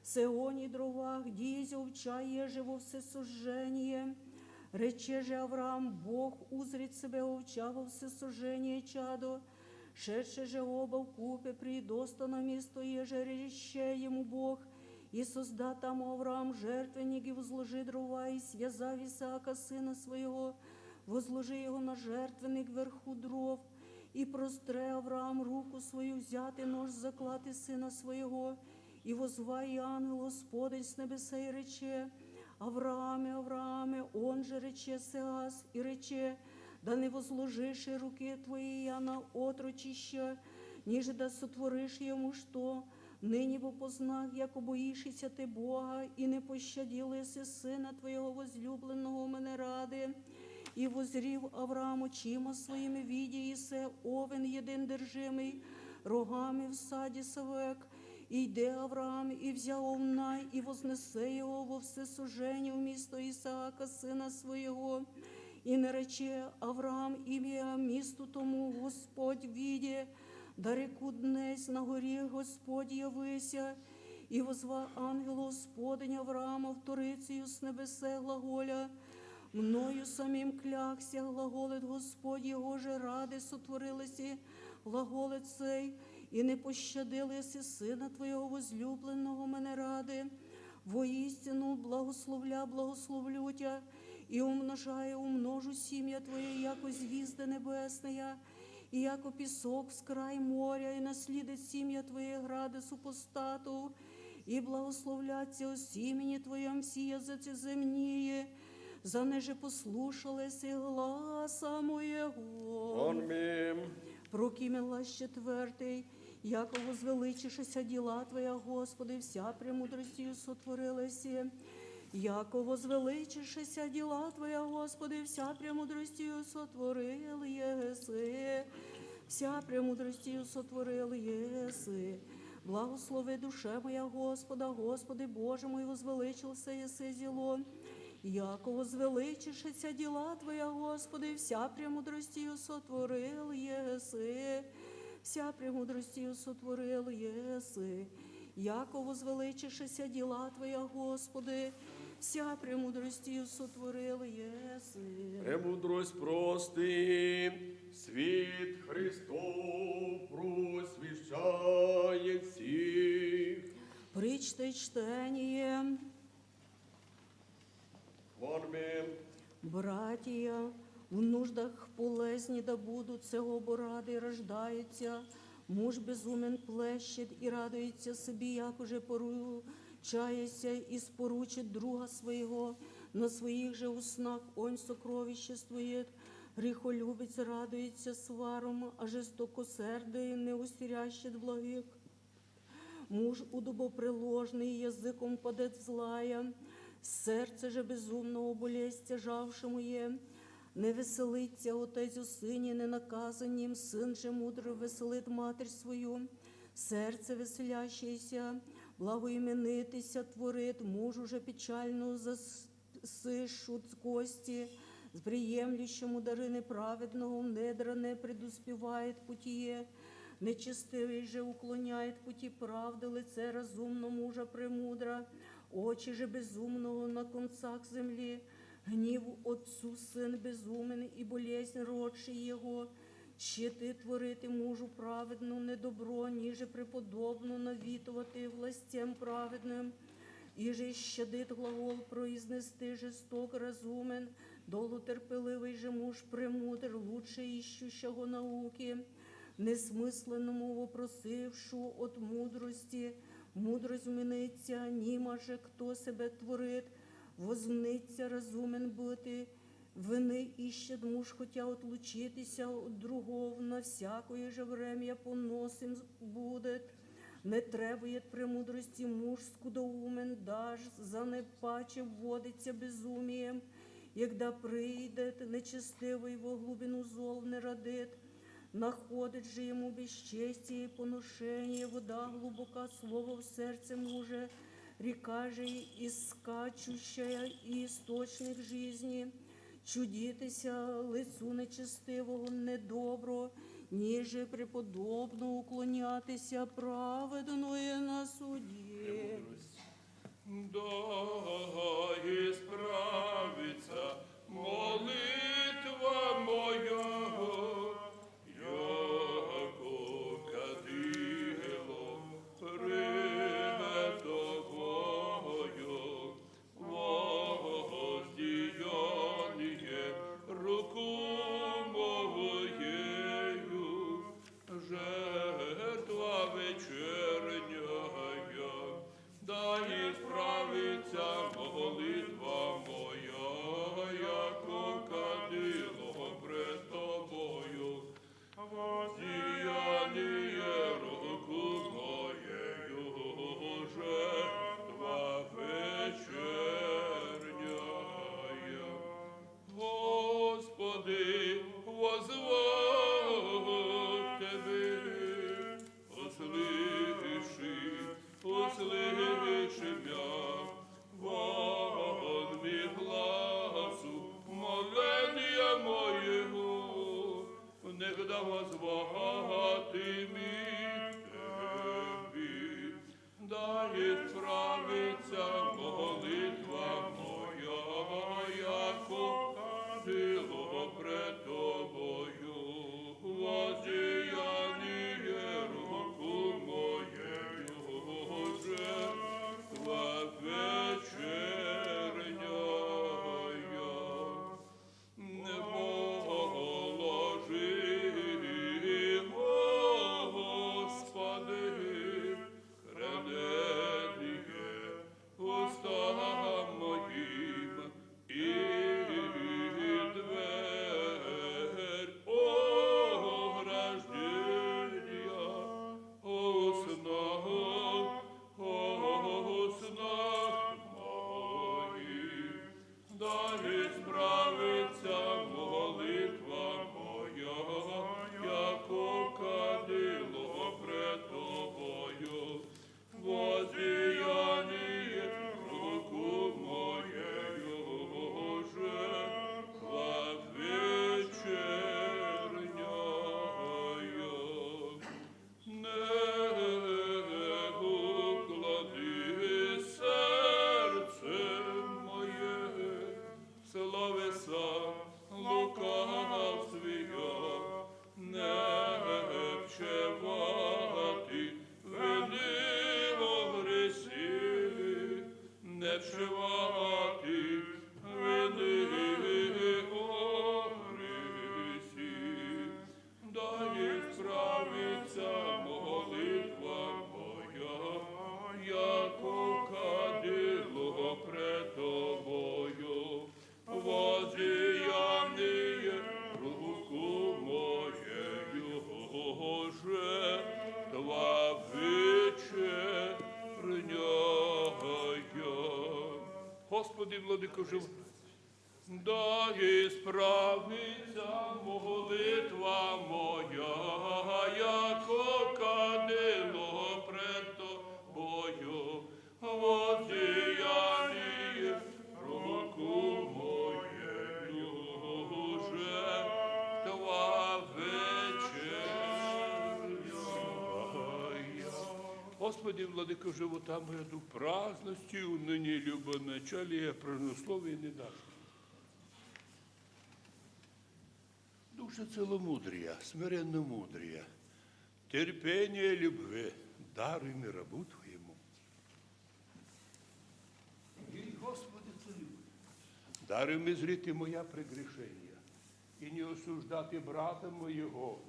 сеоні дрова, гдізь овча еже во всесожжение. Рече же Авраам, Бог узрить себе овча во всесожжение чадо. Шедше же оба вкупе придоста на место, еже реще ему Бог, и созда там Авраам жертвенник, и возложи дрова, и связав Исаака, сына своего, возложи его на жертвенник вверху дров, и простре Авраам руку свою, взяти нож заклати сына своего, и возвай ангел Господень с небеса, и рече, Аврааме, Аврааме, он же рече Сеас, и рече, да не возложишь руки твои я на отрочища, ніже да сотвориш йому що, нині бо познав, як обоїшися ти Бога, і не пощадилися сина твоєго возлюбленого мене ради. І возрів Авраам очима своїми, видя ісе овен єдин держимий, рогами в саді совек. І йде Авраам, і взяв овна, і вознесе його во всесожження в місто Ісаака, сина свого. І нарече Авраам ім'я місту тому Господь відє, да реку днесь на горі Господь явися, і возва ангел Господень Авраама вторицею з небесе глаголя, мною самим клякся, глаголит Господь, його же ради сотворилися, глаголит цей, і не пощадили си Сина Твого возлюбленого мене ради. Воістину благословлю Тя, і умножу сім'я Твоє, яко звізда небесная, і яко пісок з край моря, і наслідить сім'я Твоє гради супостату, і благословляться о сімені Твоєм всі язиці земні, за неже послушалися гласа моєго. Амінь. Прокимелась четвертий, яко возвеличишися діла Твоя, Господи, вся премудростю сотворилася. Яко возвеличишися діла Твоя, Господи, вся премудростю сотворил єси. Вся премудростю сотворил єси. Благослови душе моя Господа, Господи Боже мой, возвеличился єси зіло. Яко возвеличишися діла Твоя, Господи, вся премудростю сотворил єси. Вся премудростю сотворил єси. Яко возвеличишися діла Твоя, Господи, вся премудростю сотворил єси. Премудрость прости, світ Христов просвіщає всіх. Причтай чтение, Амінь. братія, в нуждах полезні да будуть цього, бо ради рождаються. Муж безумен плещет і радується собі, як уже поручається і споручить друга свого. На своїх же уснах он сокровиществует. Гріхолюбець радується сваром, а жестокосердий не устрящет благих. Муж удобоприложний язиком падет злая, серце же безумного болесть тяжавшему є. Не веселиться отець у сині ненаказанім, син же мудро веселить матір свою. Серце веселящееся, благоіменитися творить, мужу же печально засишуть кості. З приємлющому дари неправедного в недра не предуспівает путіє. Нечестивий же уклоняет путі правди, лице разумно мужа премудра. Очі же безумного на концах землі. Гніву отцу син безумен, і болезнь родший його. Щити творити мужу праведну, недобро, ніже преподобно навітувати властям праведним. І же щадит глагол произнести жесток разумен, долутерпеливий же муж премудр, лучше іщущого науки. Несмисленному вопросившу от мудрості, мудрость зміниться, німа же хто себе творить, возниться разумен бути, вини іщет муж, хотя отлучитися от другого, на всякое же врем'я поносим буде. Не требує премудрості муж скудоумен, даж за непаче вводиться безумієм, ягда прийде нечестивий во глубину зол не радит. Находить же ему бесчестие и поношение, вода глубока, слово в сердце муже, река же искачущая и источник жизни. Чудитися лицу нечестивого недобро, ніже преподобно уклонятися праведної на суді. Дай справиться молитва моя, яко кадило прийнято Богою, воздіяння руку моєю, жертва вечерняя. Дай справиться молитва моя, яко кадило пред тобою, воздіяння руку моєю, жертва вечерняя. Господи, возвав Тебе, услыши мя, вон ми гласу моления моего, негда возвати ми Тебі. Дай справиться молитва моя, яко кадило пред Тобою, воздіяння руку не вшивати вини о грісі, дай справиться молитва моя, яко кадило пред тобою, возіяніє руку моєю, жертва вечерняя. Господи, владико жив, дай справиться молитва моя, яко кадило пред тобою, возіяніє руку моєю, жертва вечерня. Господи, владико живота моя, дух праздності, унині любоначалія, празднословія не даш. Душа целомудрия, смиренно мудрия, терпение любви, даруй мне рабу Твоему. И, Господи, целюй, даруй мне зріти моя прегрешення, і не осуждати брата моєго,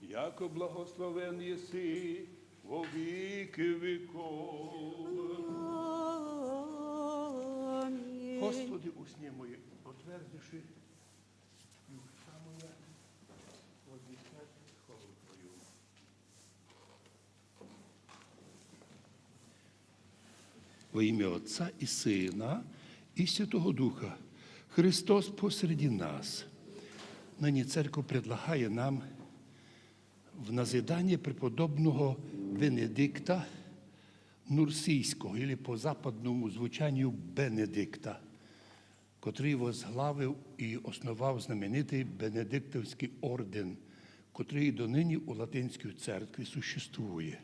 яко благословен єси во віки віков. Амінь. Господи, усні мої, отвердиши, і уста моя, возвістять хвалу Твою. Во ім'я Отця і Сина, і Святого Духа, Христос посреди нас. Нині церковь предлагає нам в назидання преподобного Венедикта Нурсійського, або по западному звучанню Бенедикта, котрий возглавив і основав знаменитий Бенедиктовський орден, котрий донині у Латинській церкві существує.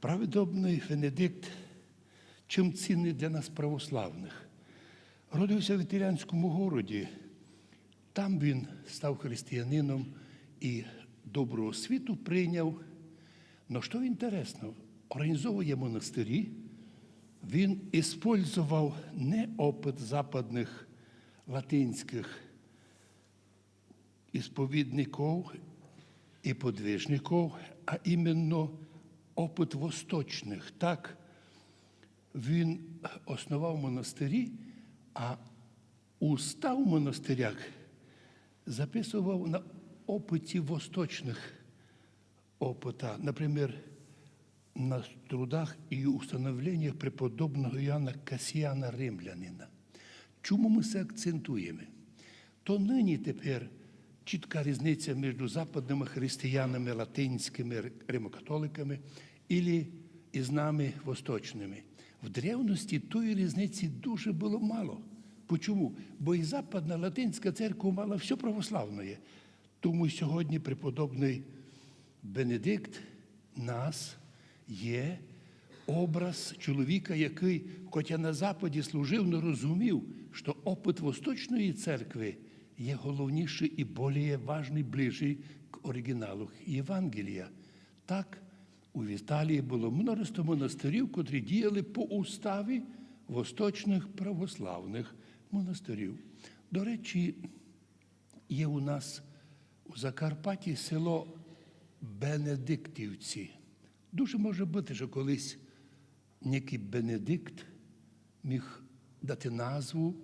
Преподобний Венедикт чим цінний для нас православних. Родився в італійському городі, там він став християнином і добру освіту прийняв. Но що інтересно, організовує монастирі, він використовував не опит западних латинських ісповідників і подвижників, а іменно опит восточних. Так, він основав монастирі, а устав в монастирях записував на опиті восточних опита. Наприклад, на трудах і установленнях преподобного Іоанна Касіяна Римлянина. Чому ми це акцентуємо? То нині тепер чітка різниця між западними християнами, латинськими римокатоликами і з нами восточними. В древності тої різниці дуже було мало. Чому? Бо і западна латинська церква мала все православне. Тому сьогодні преподобний Бенедикт нас є образ чоловіка, який, хоча на Западі служив, не розумів, що опит Восточної церкви є головніший і більш важний, ближчий к оригіналу Євангелія. Так, у Італії було множество монастирів, котрі діяли по уставі восточних православних монастирів. До речі, є у нас у Закарпатті село Бенедиктівці. Дуже може бути, що колись некий Бенедикт міг дати назву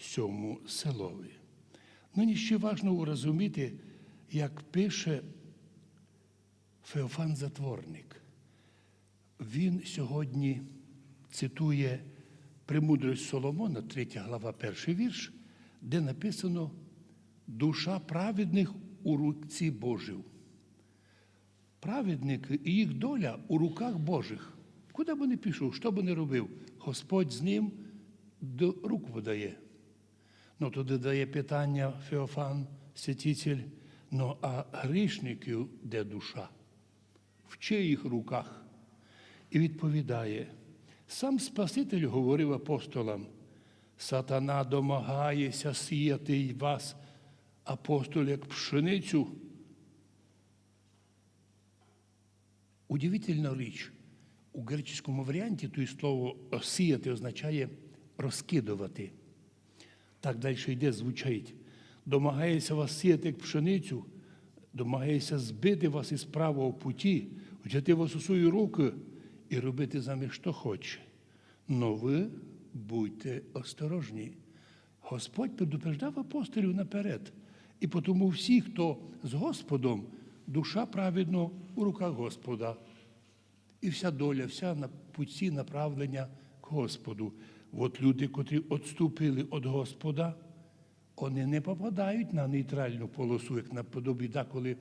цьому селові. Нині ще важливо розуміти, як пише Феофан Затворник. Він сьогодні цитує «Премудрость Соломона», 3 глава, 1 вірш, де написано «Душа праведних у руці Божів». Праведники і їх доля у руках Божих. Куди б не пішов, що б не робив, Господь з ним до рук подає. Ну, туди дає питання Феофан, святитель, ну, а грішників де душа? В чиїх руках? І відповідає, сам Спаситель говорив апостолам, сатана домагається сіяти вас, апостол, як пшеницю. Удивительна річ. У греческому варіанті то слово «сіяти» означає розкидувати. Так далі йде, звучить. Домагається вас сіяти, як пшеницю, домагається збити вас із правого путі, взяти вас у свої руки і робити замість, що хоче. Но ви будьте осторожні. Господь предупреждав апостолів наперед. І тому всі, хто з Господом, душа праведно у руках Господа. І вся доля, вся на путі направлення к Господу. От люди, котрі відступили від Господа, вони не попадають на нейтральну полосу, як наподобі, коли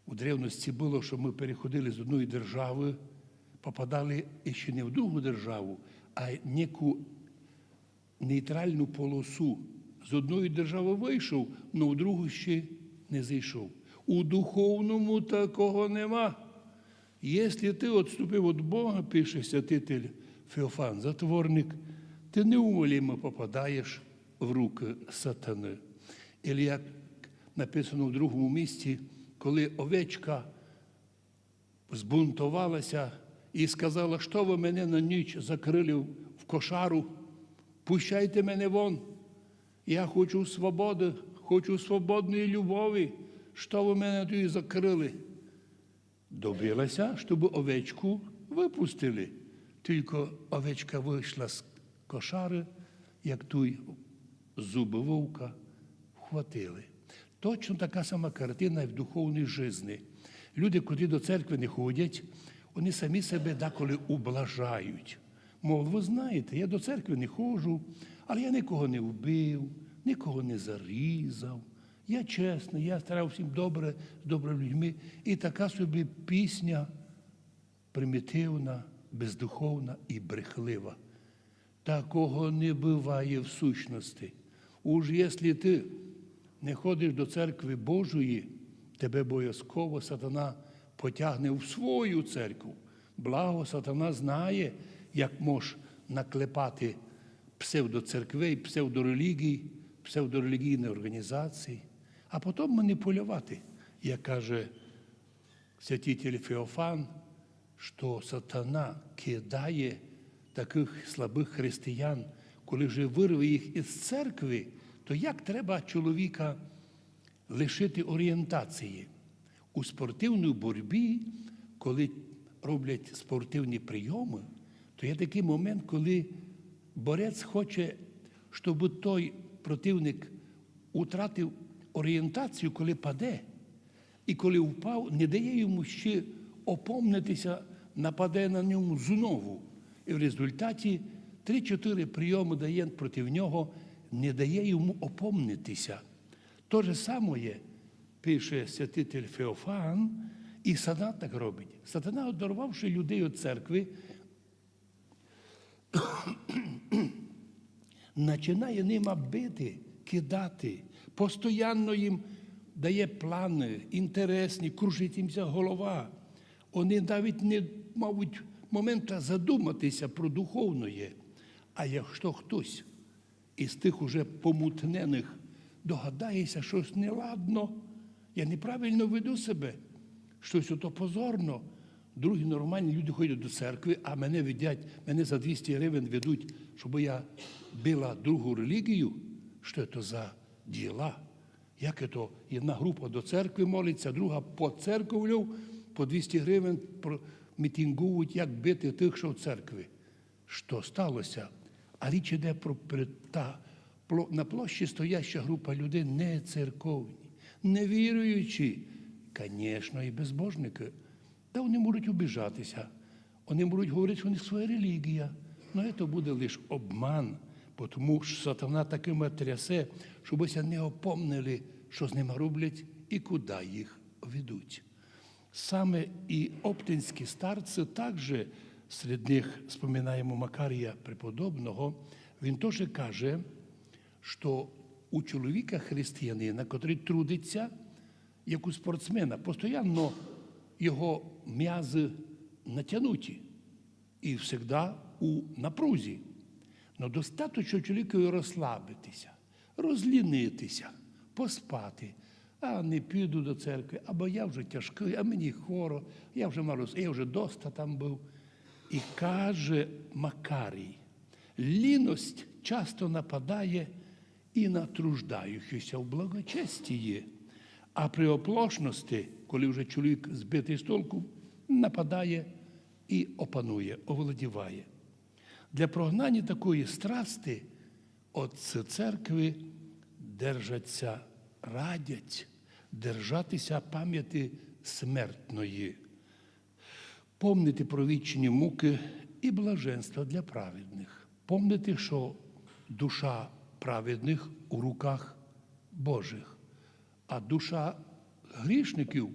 у древності було, що ми переходили з одної держави, попадали ще не в другу державу, а неку нейтральну полосу. З одної держави вийшов, але в другу ще не зайшов. У духовному такого нема. Якщо ти відступив від Бога, пише святитель Феофан, затворник, ти неумолимо попадаєш в руки сатани. Або, як написано в другому місці, коли овечка збунтувалася і сказала, що ви мене на ніч закрили в кошару, пущайте мене вон, я хочу свободи, хочу свободної любові, що ви мене тут закрили. Добилася, щоб овечку випустили. Тільки овечка вийшла з кошари, як той зуби вовка вхватили. Точно така сама картина і в духовній житті. Люди, котрі до церкви не ходять, вони самі себе деколи ублажають. Мов, ви знаєте, я до церкви не ходжу, але я нікого не вбив, нікого не зарізав. Я чесний, я старався всім добре, з добрими людьми. І така собі пісня примітивна, бездуховна і брехлива. Такого не буває в сущності. Уж якщо ти не ходиш до церкви Божої, тебе обов'язково сатана потягне в свою церкву. Благо сатана знає, як може наклепати псевдоцерквей, псевдорелігій, псевдорелігійні організації, а потім маніпулювати, як каже святитель Феофан, що сатана кидає таких слабих християн, коли вже вирве їх із церкви, то як треба чоловіка лишити орієнтації? У спортивній боротьбі, коли роблять спортивні прийоми, то є такий момент, коли борець хоче, щоб той противник втратив орієнтацію, коли паде, і коли впав, не дає йому ще опомнитися, нападе на ньому знову. І в результаті 3-4 прийоми дає проти нього, не дає йому опомнитися. Те ж саме пише святитель Феофан, і сатана так робить. Сатана, одорвавши людей від церкви, починає ними бити, кидати, постійно їм дає плани, інтересні, кружить їмся голова. Вони навіть не мають моменту задуматися про духовне. А якщо хтось із тих уже помутнених догадається, щось неладно, я неправильно веду себе, щось ото позорно. Другі нормальні люди ходять до церкви, а мене за 200 гривень ведуть, щоб я била другу релігію. Що це за діла? Як це одна група до церкви молиться, друга по церковлю, по 200 гривень мітингують, як бити тих, що в церкві. Що сталося? А річ йде про на площі стояща група людей не церковні, не віруючі, звісно, і безбожники. Та вони можуть обіжатися, вони можуть говорити, що у них своя релігія. Але це буде лише обман, тому що сатана такими трясе, щоби не опомнили, що з ними роблять і куди їх ведуть. Саме і оптинські старці також, серед них споминаємо Макарія Преподобного, він теж каже, що у чоловіка християнина, котрий трудиться, як у спортсмена, постійно його м'язи натягнуті і завжди у напрузі. Но достатньо чоловікові розслабитися, розлінитися, поспати. А не піду до церкви, або я вже тяжкий, а мені хворо, я вже мороз, я вже доста там був. І каже Макарій, ліность часто нападає і на труждаючихся в благочестії, а при оплошності, коли вже чоловік збитий з толку, нападає і опанує, овладіває. Для прогнання такої страсти отці церкви держаться, радять держатися пам'яті смертної, помнити про вічні муки і блаженства для праведних, помнити, що душа праведних у руках Божих, а душа грішників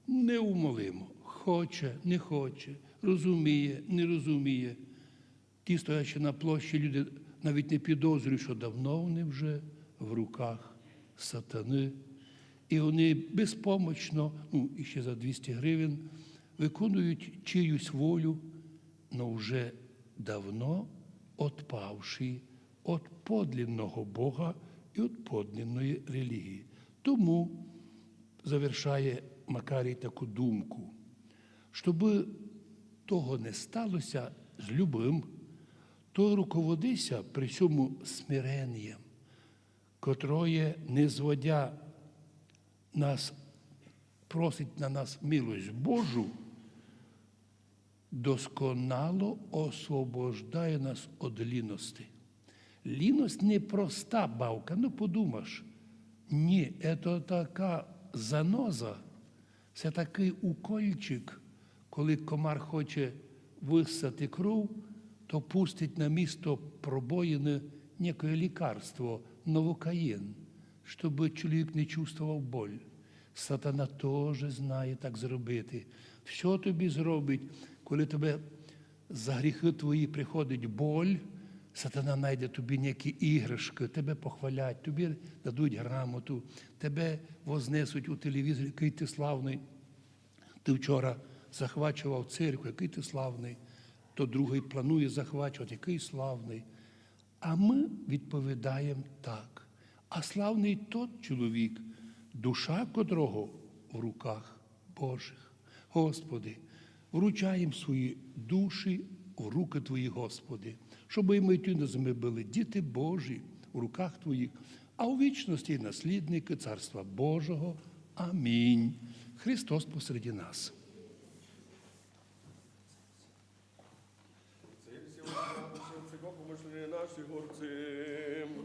неумолимо, хоче, не хоче, розуміє, не розуміє. Ті, стоячи на площі, люди навіть не підозрюють, що давно вони вже в руках сатани. І вони безпомочно, і ще за 200 гривень, виконують чиюсь волю, но вже давно отпавши від подлинного Бога і від подлинної релігії. Тому завершає Макарій таку думку, щоб того не сталося з любим, то руководися при цьому смиренням, котроє, не зводя нас, просить на нас милость Божу, досконало освобождає нас від ліності. Ліность не проста бавка, подумаєш. Ні, це така заноза, це такий укольчик, коли комар хоче висати кров, то пустить на місто пробоїне некое лікарство, новокаїн, щоб чоловік не чувствував боль. Сатана теж знає так зробити. Що тобі зробить, коли тебе за гріхи твої приходить боль, сатана знайде тобі які іграшки, тебе похвалять, тобі дадуть грамоту, тебе вознесуть у телевізорі, який ти славний. Ти вчора захвачував церкву, який ти славний, то другий планує захвачувати, який славний. А ми відповідаємо так. А славний тот чоловік, душа котрого в руках Божих. Господи, вручаємо свої душі в руки Твої, Господи, щоб і ми ті на землі були діти Божі в руках Твоїх, а у вічності наслідники Царства Божого. Амінь. Христос посереді нас. Помишлення наші горці.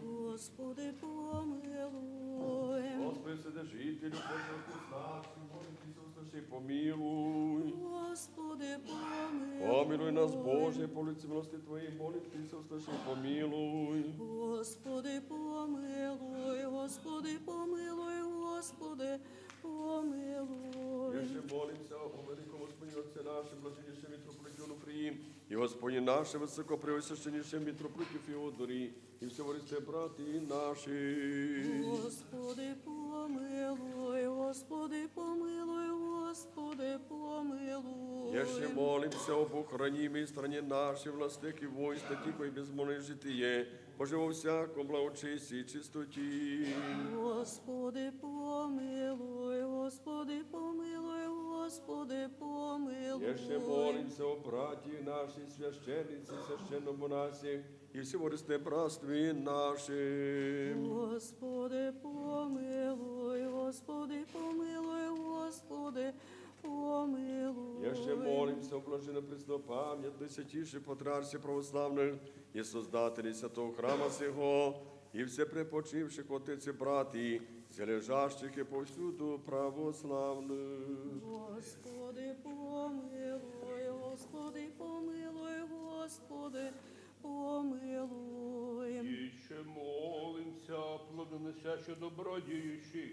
Господи, помилуй. Господи, Вседержителю, Боже, нашим, молитися, услыши, помилуй. Господи, помилуй. Помилуй нас, Боже, по лиці милости Твоєї, молитися, услыши, помилуй. Господи, помилуй. Господи, помилуй. Господи, помилуй. Я ще молимся о великому Господі Отце нашим, блаженнішим митрополиті Онуфрії, і Господі наше високопреосвященнішим митрополиті Феодорі, і все вористе брати наші. Господи, помилуй. Господи, помилуй. Господи, помилуй. Я ще молимся об охранимій страні нашій, властики войска, тихо і безмолне житіє, Боже, во всякому благочесті і чистоті. Господи, помилуй. Господи, помилуй. Господи, помилуй. Я ще молимся о браті нашій, священниці, священномонасі, і всі вористе братстві нашим. Господи, помилуй. Господи, помилуй. Господи, помилуй. Я ще молимся о блаженно преснопам'ятної, святіші патріарсі православних і создателі святого храма сього, і все препочивших отець і браті, все лежащих і повсюду православних. Господи, помилуй. Господи, помилуй. Господи, помилуй. І ще молимся, плодоносяще добродіючих,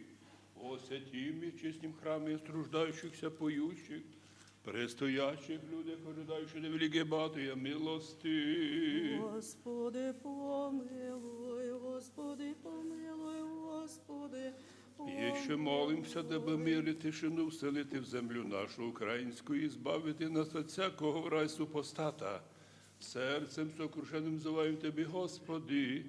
о святім і чистім храмі страждаючихся поющих, престоящих людях, ожидаючи невелике батия милости. Господи, помилуй. Господи, помилуй. Господи, І ще молимся, даби мир і тишину вселити в землю нашу українську і збавити нас від всякого раю супостата. Серцем сокрушеним взиваємо Тебе, Господи,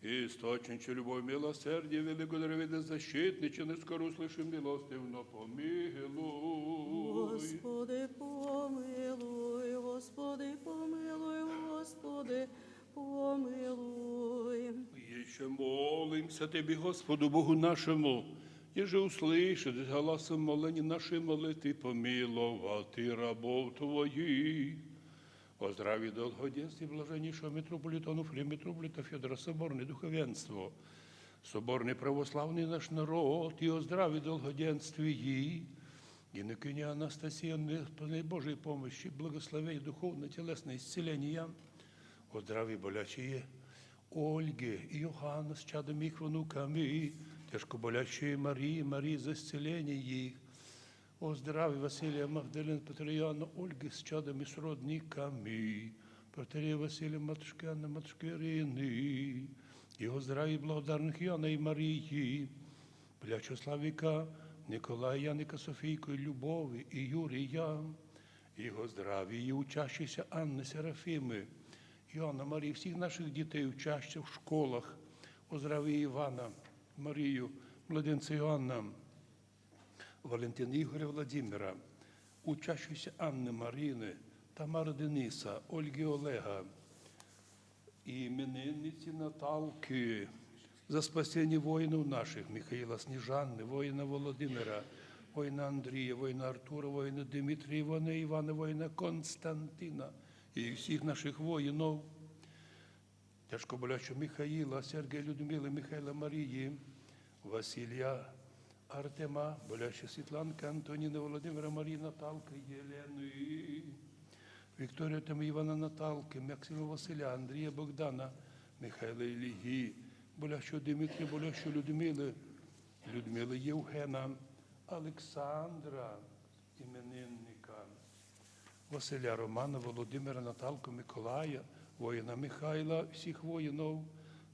істочниче любов, милосердя, великодравидне защитниче, не скоро услышим милостивно помилуй. Господи, помилуй. Господи, Господи, помилуй, Господи, помилуй. Еще молимся Тебе, Господу Богу нашему, еже услышит голосом моления нашей молитвы, помиловати рабов Твоих. О здраві долгоденстві блаженнішого митрополита Онуфрія, митрополита Федора, соборне духовенство, соборний православний наш народ, і о здраві долгоденстві її, и на княгиня Анастасия, Божьей помощи, благословения духовно, телесное исцеление, о здравии болячие Ольги и Иоанна с чадом их внуками, тяжко болящие Марии за исцеление их, о здравии Василия Магдалины, Патриана Ольги с чадом и сродниками, Протерея Василия, матушки Анны, матушки Ирины, и о здравии благодарных Иоанна и Марии, болячего Славика, Николая, Яника, Софийку, Любови и Юрия, Його здраві, і учащіся Анни Серафими, Іоанна Марії, всіх наших дітей, учащих в школах, о здраві Івана, Марію, младенця Іоанна, Валентина Ігоря Владимира, учащіся Анни Маріни, Тамари Дениса, Ольги Олега, і іменинниці Наталки, за спасіння воїнів наших, Михаїла Сніжанни, воїна Володимира, воїна Андрія, воїна Артура, воїна Дмитрія, воїна Івана, воїна Константина і всіх наших воїнів, тяжко болячого Михаїла, Сергія Людмили, Михайла Марії, Василія Артема, боляща Світланка, Антоніна, Володимира, Марії, Наталки, Єлени, Вікторія Тема, Івана Наталки, Максима Василя, Андрія Богдана, Михайла Ілії, болящого Дмитрія, болящого Людмили Євгена, Олександра, іменинника, Василя Романа, Володимира, Наталку, Миколая, воїна Михайла, всіх воїнів,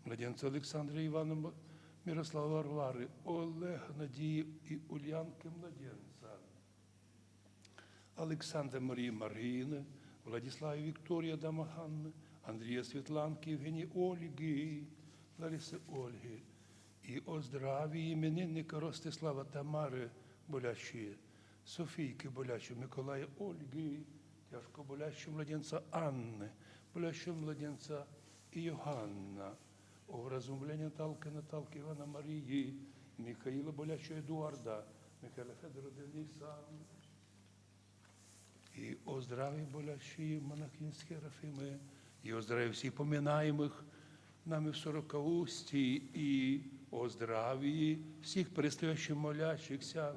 младенця Олександра, Івана, Мирослава, Варвари, Олега, Надії і Ульянки, младенця, Олександра Марії Марини, Владислава Вікторія, Дама Ганни, Андрія Світланки, Євгенії Ольги, Лариси Ольги, і о здраві іменинника Ростислава Тамари, болящі, Софійки болящі, Миколая Ольги, тяжко болящого младенця Анни, болящого младенця Йоганна, о вразумлення Наталки, Івана Марії, Михаїла болящого Едуарда, Михайла Федора Дениса, і о здраві болящі монахинь Серафими, і о здраві всіх поминаємих нами в Сорокаусті, і о здравії всіх предстоящих молящихся,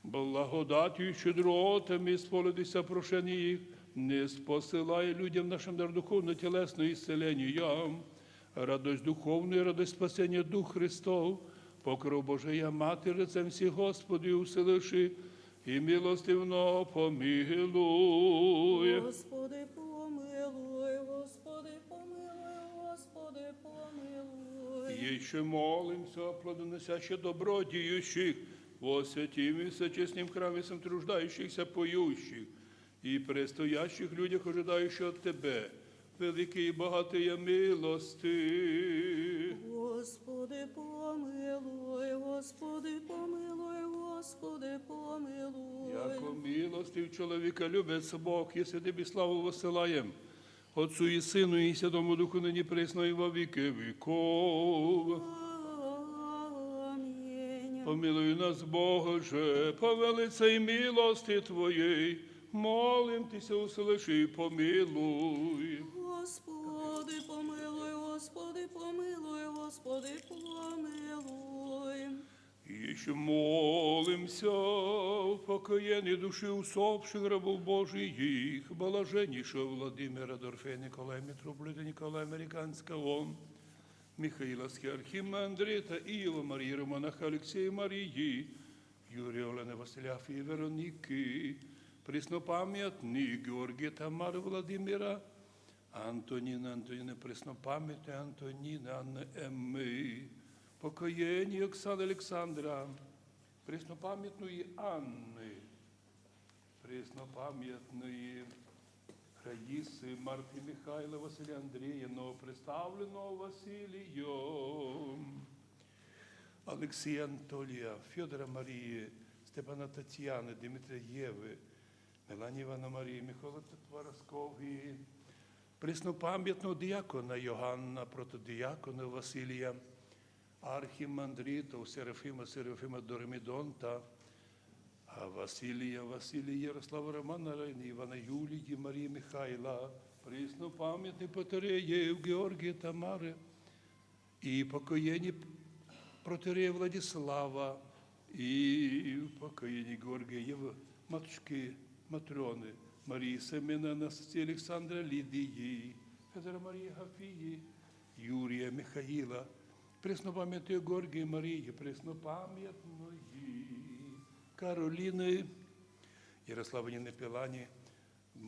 благодатью и щедротами исполнитися прошення їх, не спосилає людям нашим дар духовно-телесного исцеления, радость духовную, радость спасения Дух Христов, покров Божия Мати, рецем всі Господи, уселивши, і милостивно помилуй. Господи, помилуй, Господи, помилуй, Господи, помилуй. Еще молимся, плодоносяще добродіючих, во святім і всечеснім храмі всем труждающихся, поющих, і предстоящих людях, ожидаючих от Тебе, великий і багатий милости. Господи, помилуй, Господи, помилуй, Господи, помилуй. Яко милостив чоловіка любець Бог, єси Тобі славу посилаєм, Отцу і Сину, і Святому Духу, нині присно і во віки віков. Амінь. Помилуй нас, Боже, по велицей милости Твоєї, молим Тися, услиши і помилуй. Господи, помилуй, Господи, помилуй, Господи, помилуй. І ще молимся в покоєнні душі усопших рабов Божиїх, блаженнішого Владимира Дорфея, Николая Митрополита, Николая Американського, Михаїла Схіархіма, Андрея, Іова, Марії, Романаха, Олексія, Марії, Юрія, Олени, Василя, Фії, Вероніки, преснопам'ятні Георгія, Тамари, Владимира, Антоніни, преснопам'ятні Антоніни, Анни Емми, покоєнні Оксани Олександра, преснопам'ятної Анни, преснопам'ятної Раїси, Марти Михайла, Василя Андрія, новоприставленого Василієм, Олексія Анатолія, Федора Марії, Степана Тетяни, Дмитрия Єви, Мелані Івана Марії, Микола Твараскові, преснопам'ятного діякона Йоганна, протодіякона Василія, архімандритов Серафима Доримідонта, Василія Ярослава Романа Райни, Івана Юлії, Марії Михайла, преснопам'ятний Протереїв Георгія Тамари і покоєнні Протерея Владислава, і покоєнні Георгієва матушки Матрьони, Марії Семена, Анастасії Олександра Лідії, Федора Марії Гафії, Юрія Михаїла, преснопам'ятної Георгії Марії, преснопам'ятної Кароліни, Ярослава Непілані,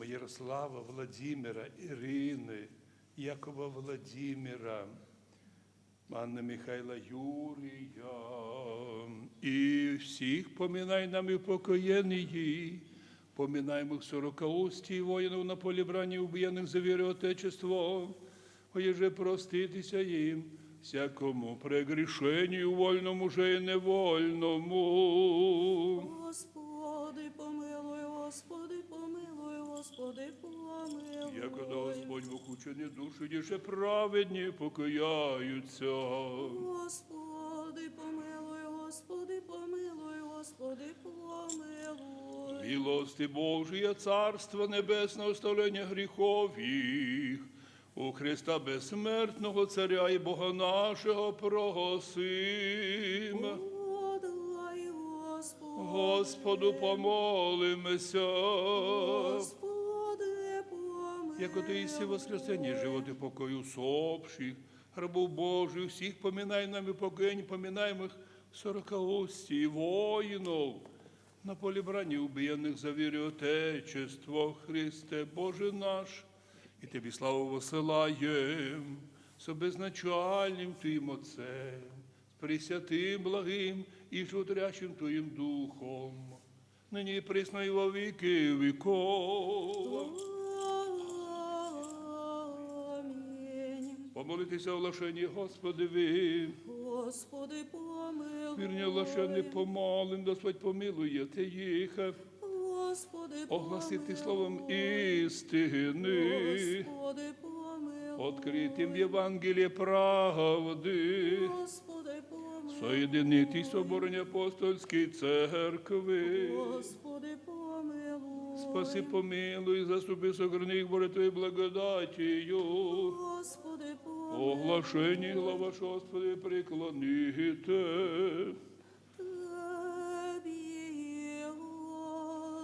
Ярослава Владимира, Ірини, Якова Владимира, Анна Михайла Юрія, і всіх поминай нам і упокоєнії, поминаємо 40 воїнів на полі брані убієних за віру Отечество, оєже проститися їм, всякому прегрішенню, вольному же і невольному. Господи, помилуй, Господи, помилуй, Господи, помилуй. Яколи Господь вохучені душі, діже праведні покаяються. Господи, помилуй, Господи, помилуй, Господи, помилуй. Милости Божия, Царство Небесне, оставлення гріхов їх, у Христа безсмертного Царя і Бога нашого просим. Подай, Господи. Господу помолимося. Господи, помилуй. Яко ти єси воскресення, живот і покою усопших, рабов Божих, всіх поминай нам і покоєнь, поминаємих 40 воїнов, на полі брані убієних за віру Отечество, Христе, Боже наш, і Тобі славу посилаєм, з безначальним Твоїм Отцем, з пресвятим, благим і животрящим Твоїм Духом, нині і присно і во віки віков. Амінь. Помолитися о лашенні Господеві. Господи, помилуй. Вірні лашені помолим, Господь помилує ти їх. Господи, Огласити словом істини. Господи, помилуй. Откритим Євангеліє правди. Господи, помилуй. Соєдинити соборні апостольські церкви. Господи, помилуй. Спаси, помилуй, заступи согорних Боже Твоєю благодатію. Господи, помилуй. Оглашені глава Господи приклоните. Тобі,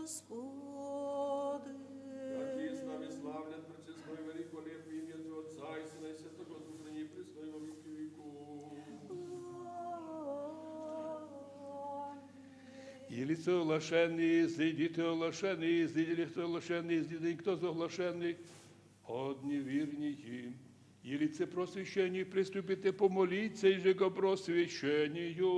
Господи. Такі з нами славлять пречесної великолепне ім'я Твого Отця і Сина і Святого Духа, нині і присно і во віки віков. Єліце оглашений, зайдіте оглашений, зайділи хто оглашений, зайділи хто зоглашений, одні вірні їм. Єліце просвящені, приступите, помоліться, і же го просвященію.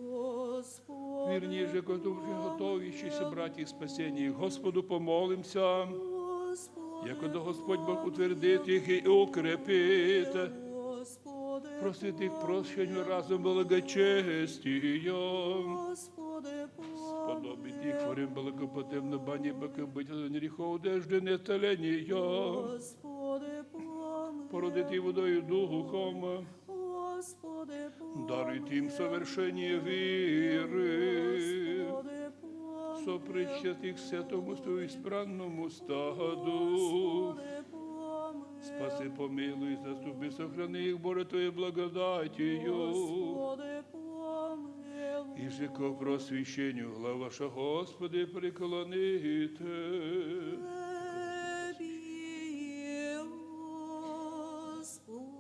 Господи, Вірні же, вже готовіщися, браті, спасені. Господу помолимся, Господи, яко до Господь Бог утвердить їх і укрепить. Господи, Просвятих прощенню разом благочестієм. Господи, Подобить їх хворим благопотемно бані, баки бити до гріхов, одежди неталенія. Господи, помилуй. Породити водою духом, Господи, помилуй. даруй їм совершення віри. Господи, помилуй. Сопричастих святому стою і спранному стаду. Господи, помилуй. Спаси, помилуй, заступи, сохрани їх, Боже, Твоєю благодатію. Господи, помилуй. І же ко просвященню глава ваша, Господи, приклоните. Тебі,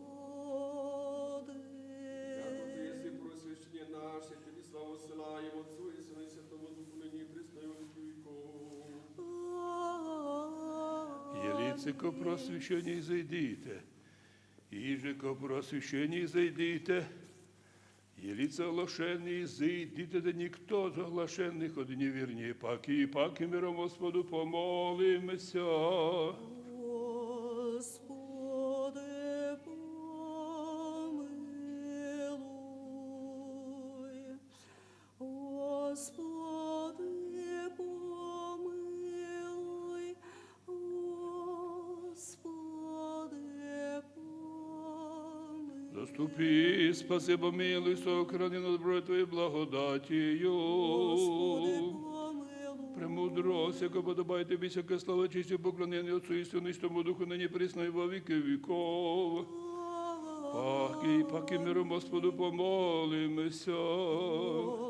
Господи. Яко ти єси просвящення наше, тобі славу силаємо Отцу і Сину і Святому Духу, нині і присно і во віки віков. Єліце ко просвященні зайдите, і же ко просвященні зайдите, єліце оглашені зайдите, да ніхто з оглашених одні вірні, паки і паки миром Господу помолимося. Господи, помилуй. Господи, помилуй. Заступи, спаси, помилуй, сохрани над зброю Твоєю благодатію. Господи, помилуй. Премудрость, яка подобає Тобі, всяке слава, честь і поклонення Отцу і Сину, і Святому Духу, нині присно і во віки віков. Паки миром Господу помолимося.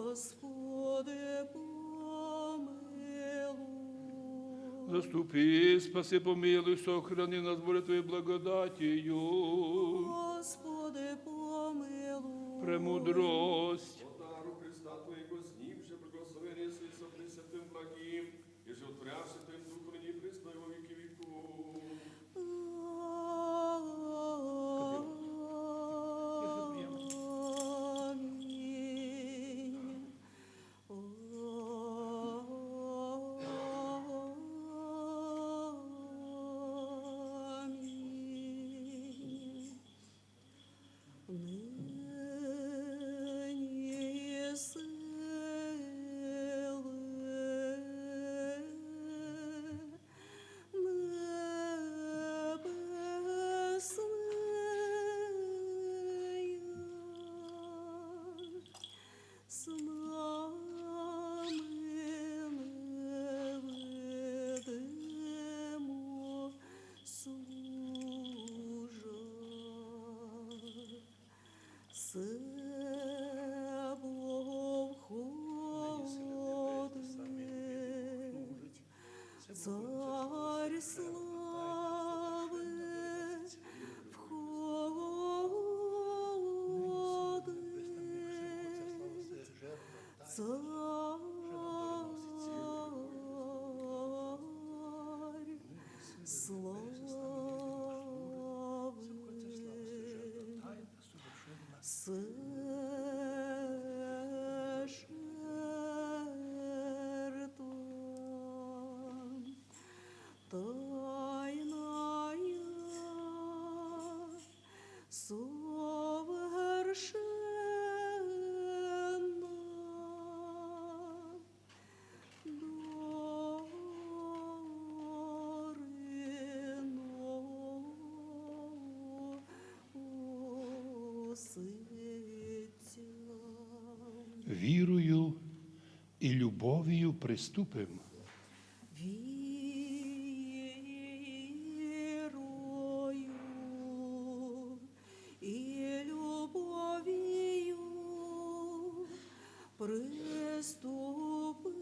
Господи, помилуй. Заступи, спаси, помилуй, сохрани нас, Боже, Твоєю благодатію. Господи, помилуй. Премудрость. Дару Христа Твоєго знімше, благословення світла пресвятим благим, і животворявши Твоїм Духом, нині присно і во віки віков. Царь слави входить, царь слави, Вірою і любов'ю приступимо. Вірою і любов'ю приступим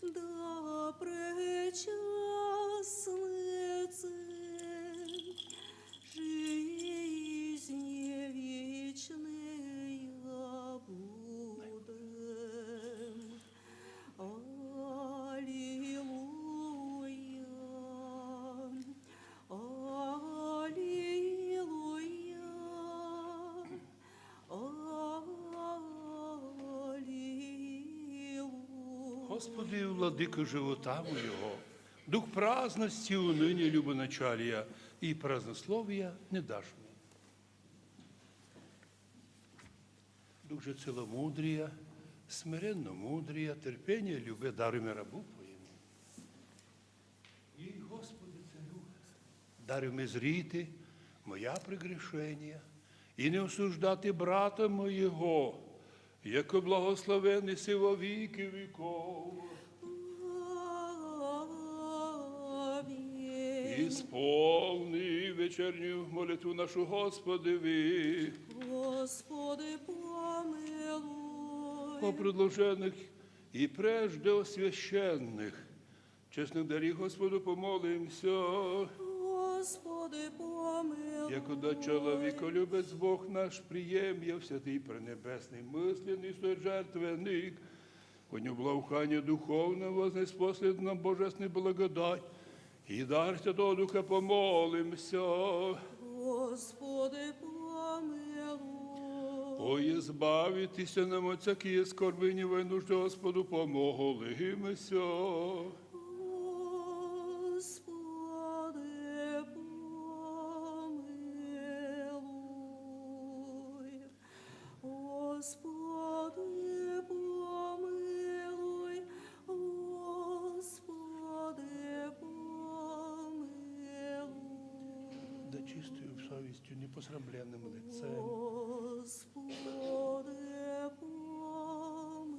до пречасниці жизни вічної будем. Аллилуйя, аллилуйя, аллилуйя. Господи, владико живота моєго, дух праздності унині любоначалія і празднословія не даш мені. Дух же целомудрия, смиренно мудрия, терпіння, люби, даруй ми рабу Твоєму. І, Господи, царю, даруй ми зріти моя прегрешення і не осуждати брата моєго, яко благословений си во віки віков. Ісполни вечерню молитву нашу Господеві, Господи, помилуй. по предложених і прежде освященних, чесних дарів Господу помолимся, Господи, помилуй. яко до чоловіколюбець Бог наш приєм'я, святий пренебесний, мислений стой жертвенник, коню благоухання духовне вознеспоследна божественна благодать, і дар Святого Духа помолимся. Господи, помилуй. Ой, збавитися нам от всякої скорбині і нужди, Господу помолимся. Господи, помилуй. Господи, помилуй. Господи, помилуй. да чистою совістю, непосрамленим лицем. Господи, помилуй.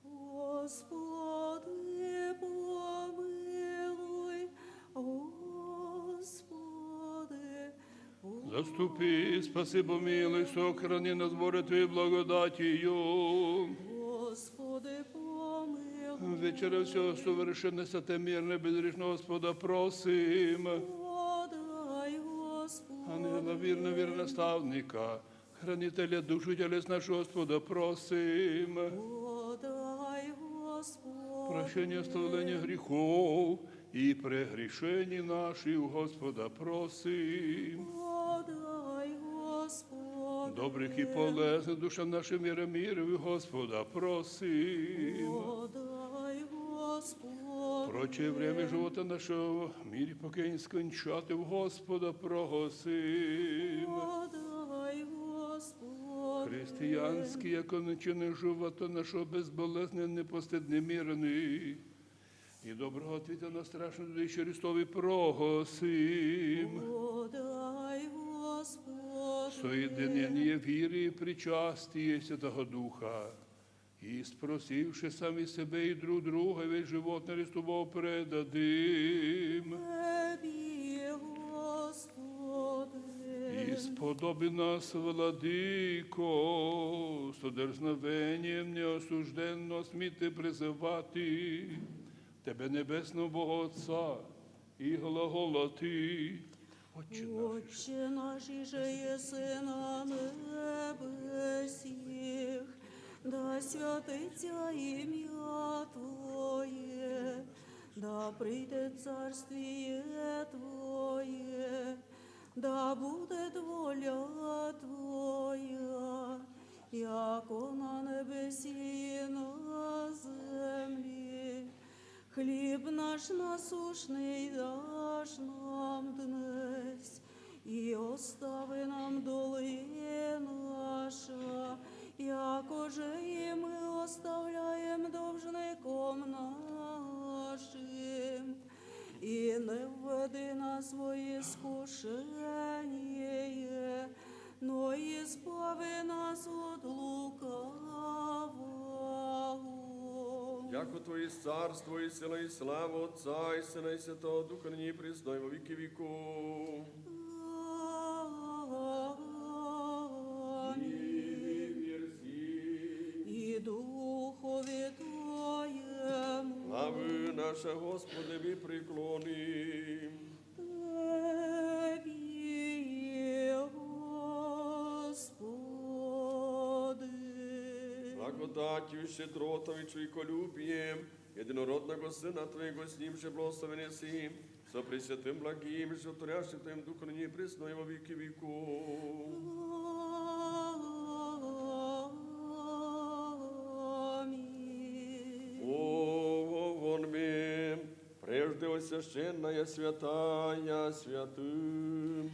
Господи, помилуй. Господи, помилуй. Заступи, спаси, помилуй, сохрани нас, Боже, Твоєю благодатію. Господи, помилуй. Вечера всього совершенне, святе, мирне, безгрішного Господа просим. Подай, Господи. Ангела вірна наставника, хранителя душу тілес нашого Господа просим. Подай, Господи. Прощення, оставлення гріхов і прегрішені наші у Господа просим. Подай, Господи. Добрих і полезних душам нашим миру, Господа просим. Подай, Господи. Проче время живота нашого, в мірі покинь скончати в Господа просим. Подай, Господи. Християнський, як начини живота нашого безболезне, непостидне, мирний. І доброго отвіта на страшну душі Христові просим. Подай, Господи. Соєдинення віри і причастия Святого Духа. І спросивши самі себе і друг друга, весь живот на Христового предадим. Тебі, Господи. І сподоби нас, владико, з одерзновенням неосужденно сміти призивати Тебе, небесного Бога Отця, і глаголати. Отче наш, Отче наш, же єси на небесіх, да святиться ім'я Твоє, да прийде царствіє Твоє, да буде воля Твоя, яко на небесі і на землі. Хліб наш насушний даш нам днес, і остави нам доли наша, якоже і ми оставляємо должником нашим. І не введи нас в своє скушення, но і збави нас від лукавого. Яко Твоє царство і сила і слава Отця і Сина і Святого Духа, нині і присно, і во віки віку. І духові Твоєму, Слави наша, Господи, ми приклоним. Тебі, Господи. Благодатью, щедротом и чуйколюбием единородного Сына Твоего, с Ним же благословен си, со Пресвятым благим, животворящим Твоим Духом, ныне и присно, и во веки веков. Амінь. О, вон ми, прежде освященная святая святым,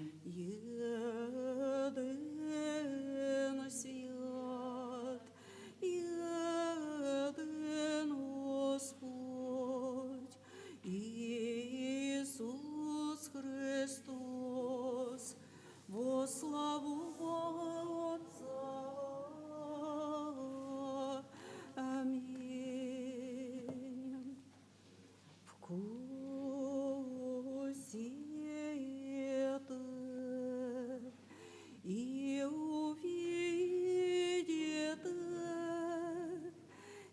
Єдино свят, єдин Господь, Ісус Христос, во славу Бога Отця. Амінь. Вкусите и увидите,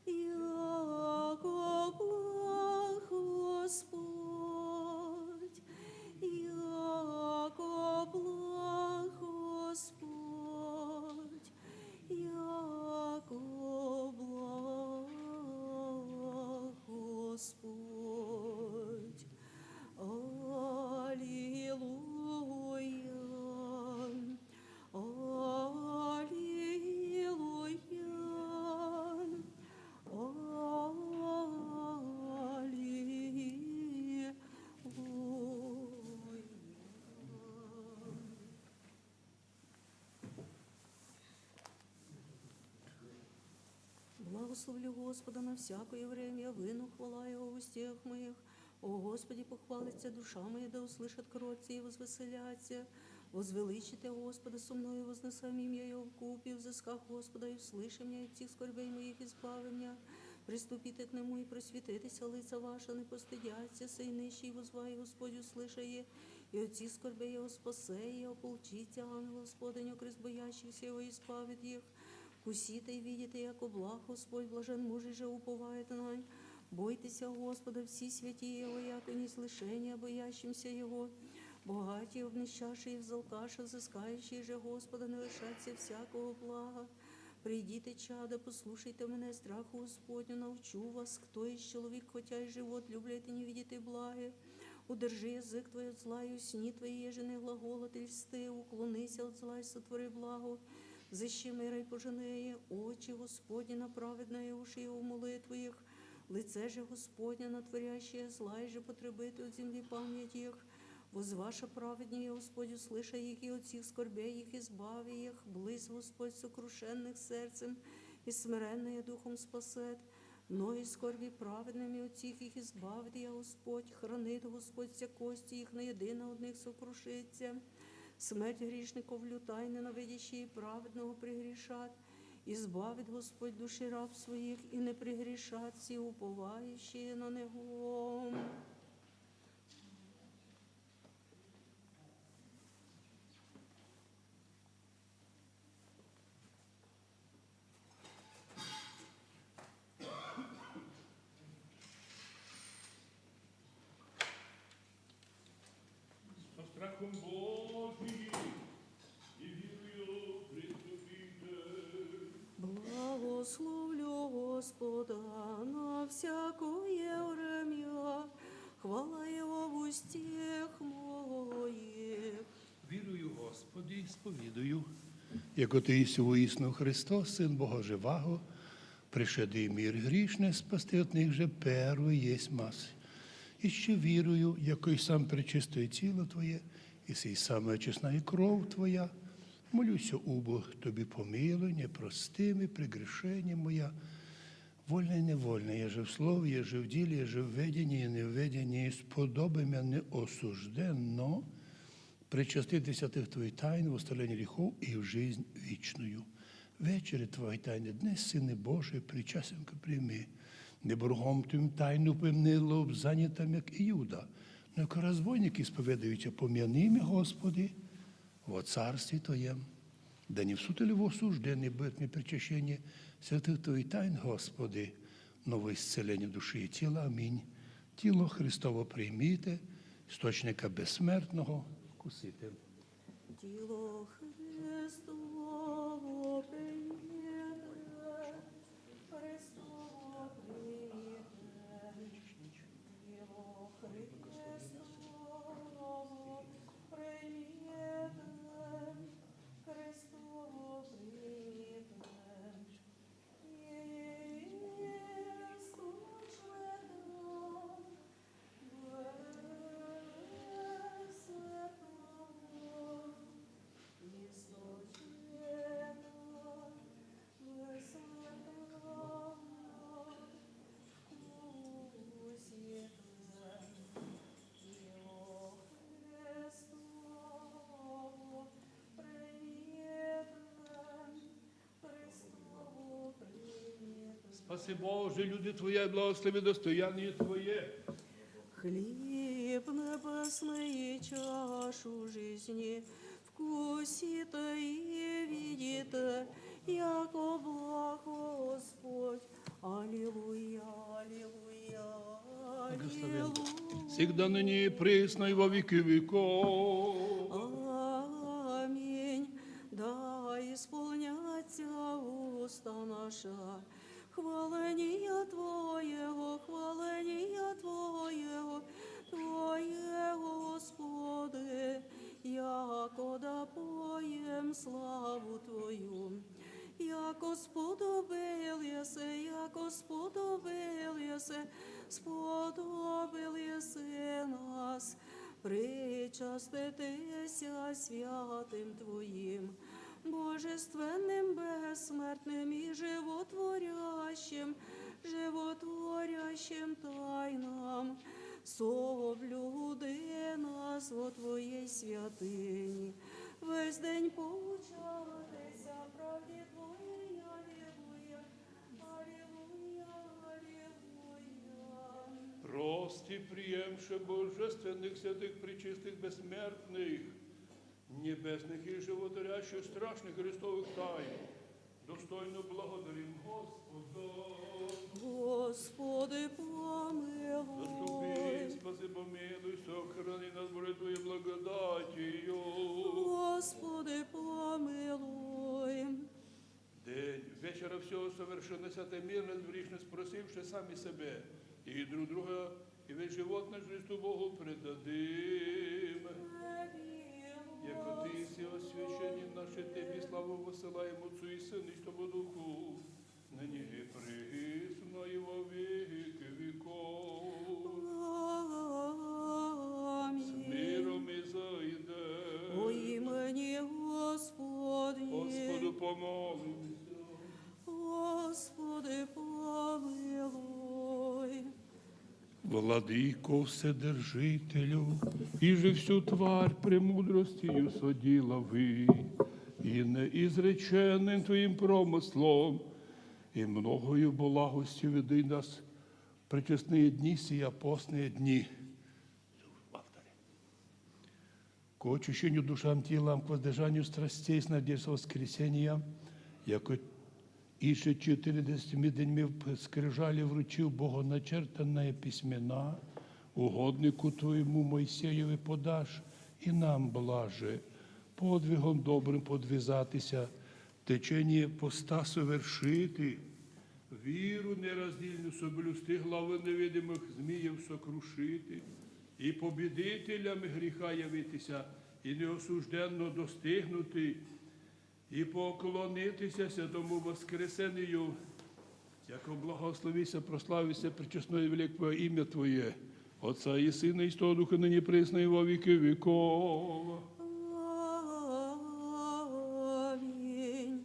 яко благ Господь, яко благ Господь, яко благ Господь. Аллилуйя, аллилуйя, аллилуйя. Благословлю Господа на всякое время, выну хвала Его в устях моих. О Господі, похвалиться душа моя, да услышат кротці і возвеселяться. Возвеличите Господа со мною, вознесем ім'я Його вкупі, взисках Господа, і услыши меня, і всіх скорбей моїх і збави меня. Приступите к нему і просвітитися, лица ваша, не постидяться, сей нищий возває, Господь услышає, і от всіх скорбей Його спасе, і ополчиться, ангел Господень, окрест боящихся Його, і спавить їх. Кусіте і видите, яко благ Господь, блажен муж, же уповает на нань. Бойтеся Господа, всі святі Його, яко не слышения, боящимся Його. Богаті, обнищавши, взалкаша, взискаючи же Господа, не лишаться всякого блага. Прийдіте, чада, послушайте мене, страху Господню, навчу вас, хто із чоловік, хотя й живот, любляйте, не видите благе. Удержи язик твой от зла, и усні твої, еже не глаголот і льсти, уклонися от зла, і сотвори благо. Защи мира й поженеє, очі Господні на праведне, уші Його в молитву їх. Лице же Господня на творящее зла, и же потребити от землі пам'ять їх. Возваша праведні, Господь, услыша їх, і от всіх скорбей їх, і збави їх. Близь, Господь, сокрушенних серцем, і смиренне духом спасет. Ноги скорбі праведними, от всіх їх і збавить я, Господь. Хранит, Господь, вся кості їх, не єдина одних сокрушиться. Смерть грішников лютай, ненавидящі і праведного пригрішат. І збавить Господь душі раб своїх, і не пригрішат всі уповаючі на Него. Со страхом Божим і вірою приступіте. Благословлю Господа на всякое время, хвала Его в устях моих. Вірую, Господи, сповідую, яко Ти єси воістину Христос, Син Бога живаго, пришедший мир грішне, спасти от них же первий єсть мас. І ще вірую, яко й сам пречистує тіло Твоє, і сей саме чесна і кров Твоя. Молюся, Бог, Тобі помилуй, простими прегрешення моя, вольне і невольне, я же в слові, я же в ділі, я же в веденні і неведенні, і сподоби мене осужденно, причаститися тих Твоїх тайн, в оставленні гріхов і в жизнь вічною. Вечері Твої тайни, днес, Сине Божий, причасенка прийми, не боргом Твоїм тайну помнило об занятам, як і Юда, но як розбойники сповідаються, пом'яни мене, Господи, во царстві Твоєм, да не в суд или в осужденный будет мне причащение святых Твоих тайн, Господи, новое исцеление души и тела. Аминь. Тіло Христово прийміте, істочника безсмертного вкусите. Тіло Христово прийняте, Христово прийняте, тіло Христово прийняте, Христово прийняте, Спаси Боже, люди Твоє, благослови достояние Твоє. Хлеб небесный, чашу жизни, вкусите и видите, яко благ Господь. Аллилуйя, аллилуйя, аллилуйя. Всегда ныне и присно и во веки веков. Аминь. Да исполнятся уста наша, хваления Твоего, Твое, Господи, яко да поем славу Твою. Яко сподобил єси нас, причаститися святим Твоїм, божественним, безсмертним і животворящим тайнам, соблюди нас во Твоїй святині, весь день получатися правді Твоїй, алілуя, алілуя, алілуя. Прости, приемше божественных, святых, пречистых, бессмертных, небесных и животворящих, страшных Христовых тайн, достойно благодарим Господа. Господи, Заступи, помилуй. спаси, помилуй, сохрани нас, Боже, Твоей благодатью. Господи, помилуй. День вечера всего совершенно святе мирно, грішно спросивши самі себе і друг друга, і весь живот наш Христу Богу предадим. Яко Ти си освящение наше Тебе, славу посилаємо Отцу і Сину, і Святому Духу, нині і присно, і во віки віков. З Амінь. миром і зайде. О імені Господні. Господу помолимся. Господи, помилуй. Владыко Вседержителю, и же всю тварь премудростью содила вы, и неизреченным Твоим промыслом, и многою благостью веди нас в пречестные дни, сия постные дни. К очищению душам телам, к воздержанию страстей с надеждой воскресения, яко Іще 40 днями скрижалі вручив богоначертані письмена, угоднику Твоєму Мойсеєві подаш, і нам, блаже, подвигом добрим подвізатися, течення поста совершити, віру нероздільну соблюсти, глави невидимих зміїв сокрушити, і побідителями гріха явитися, і неосужденно достигнути, і поклонитися святому Воскресению, яко благословися, прославися пречесное великое ім'я Твоє, Отца і Сина, і Святого Духа, нині присно і во віки віков. Амінь.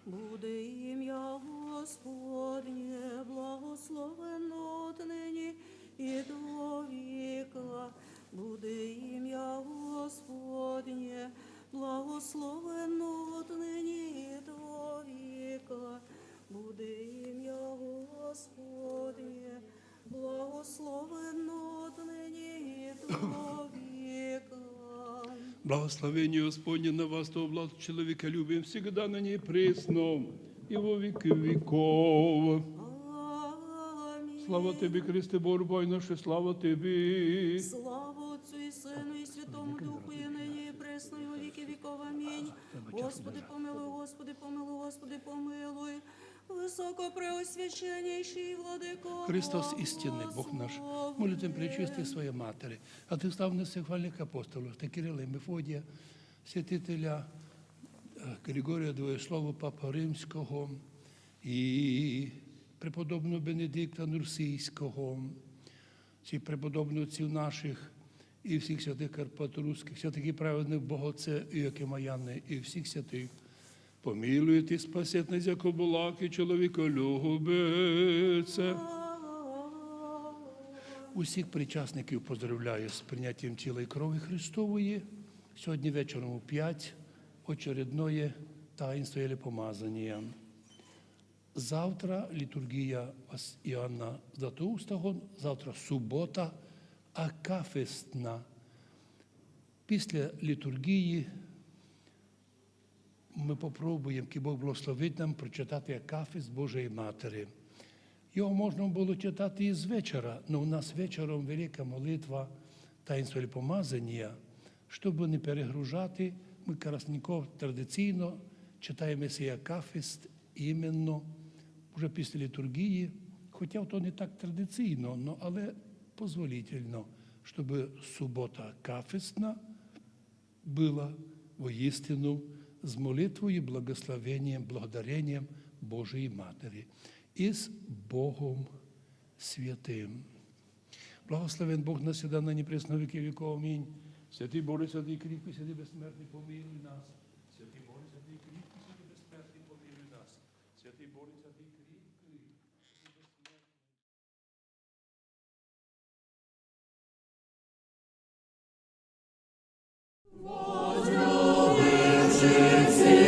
Буде ім'я Господнє, благословено отнині і до віка. Буде ім'я Господнє, благословено отнині і до віка. Буде ім'я Господнє, благословено отнині і до віка. Благословение Господне на вас, то благ человека любим, всегда на ней присно и во веки веков. Амінь. Слава Тебе, Христе, Боже Бой наш, слава Тебе. Слава Отцю і Сину, і Святому Духу, і нині, і присно, і во віки віков. Амінь. Господи, помилуй, Господи, помилуй, Господи, помилуй. Високопреосвященнейший владико. Христос истинный, Бог наш, молитвем пречистой Своей Матери, а Ты встав на всех хвальных апостолов, Ты Кирилла и Мефодия, святителя Григорія Двоєслова, Папа Римського і преподобного Бенедикта Нурсійського, всіх преподобних отців наших і всіх святих Карпат-Руських, святих і праведних Богоце Іоакима Яни і всіх святих. Помилуйте, спасет нас, яко благ і чоловіколюбице. Усіх причасників поздравляю з прийняттям тіла і крові Христової. Сьогодні вечором у 5 очередное таїнство или помазання. Завтра літургія Іоанна Златоустого, завтра субота, акафистна. Після літургії ми попробуємо, ки Бог благословить нам, прочитати акафист Божої Матері. Його можна було читати і з вечора, але у нас вечором велика молитва таїнства или помазання, щоб не перегружати. Ми Карасников традиційно читаємо цей акафист іменно вже після літургії, хоча то не так традиційно, але дозволительно, щоб субота акафистна була воістину з молитвою, благословенням, благодаренням Божої Матері і з Богом Святим. Благословен Бог навсегда, ныне пресно веки веков. Аминь. Святый Боже, святый крепкий, святый бессмертный, помилуй нас. Святый Боже, святый крепкий, святый бессмертный, помилуй нас. Святый Боже, святый крепкий. Возлюбивши всіх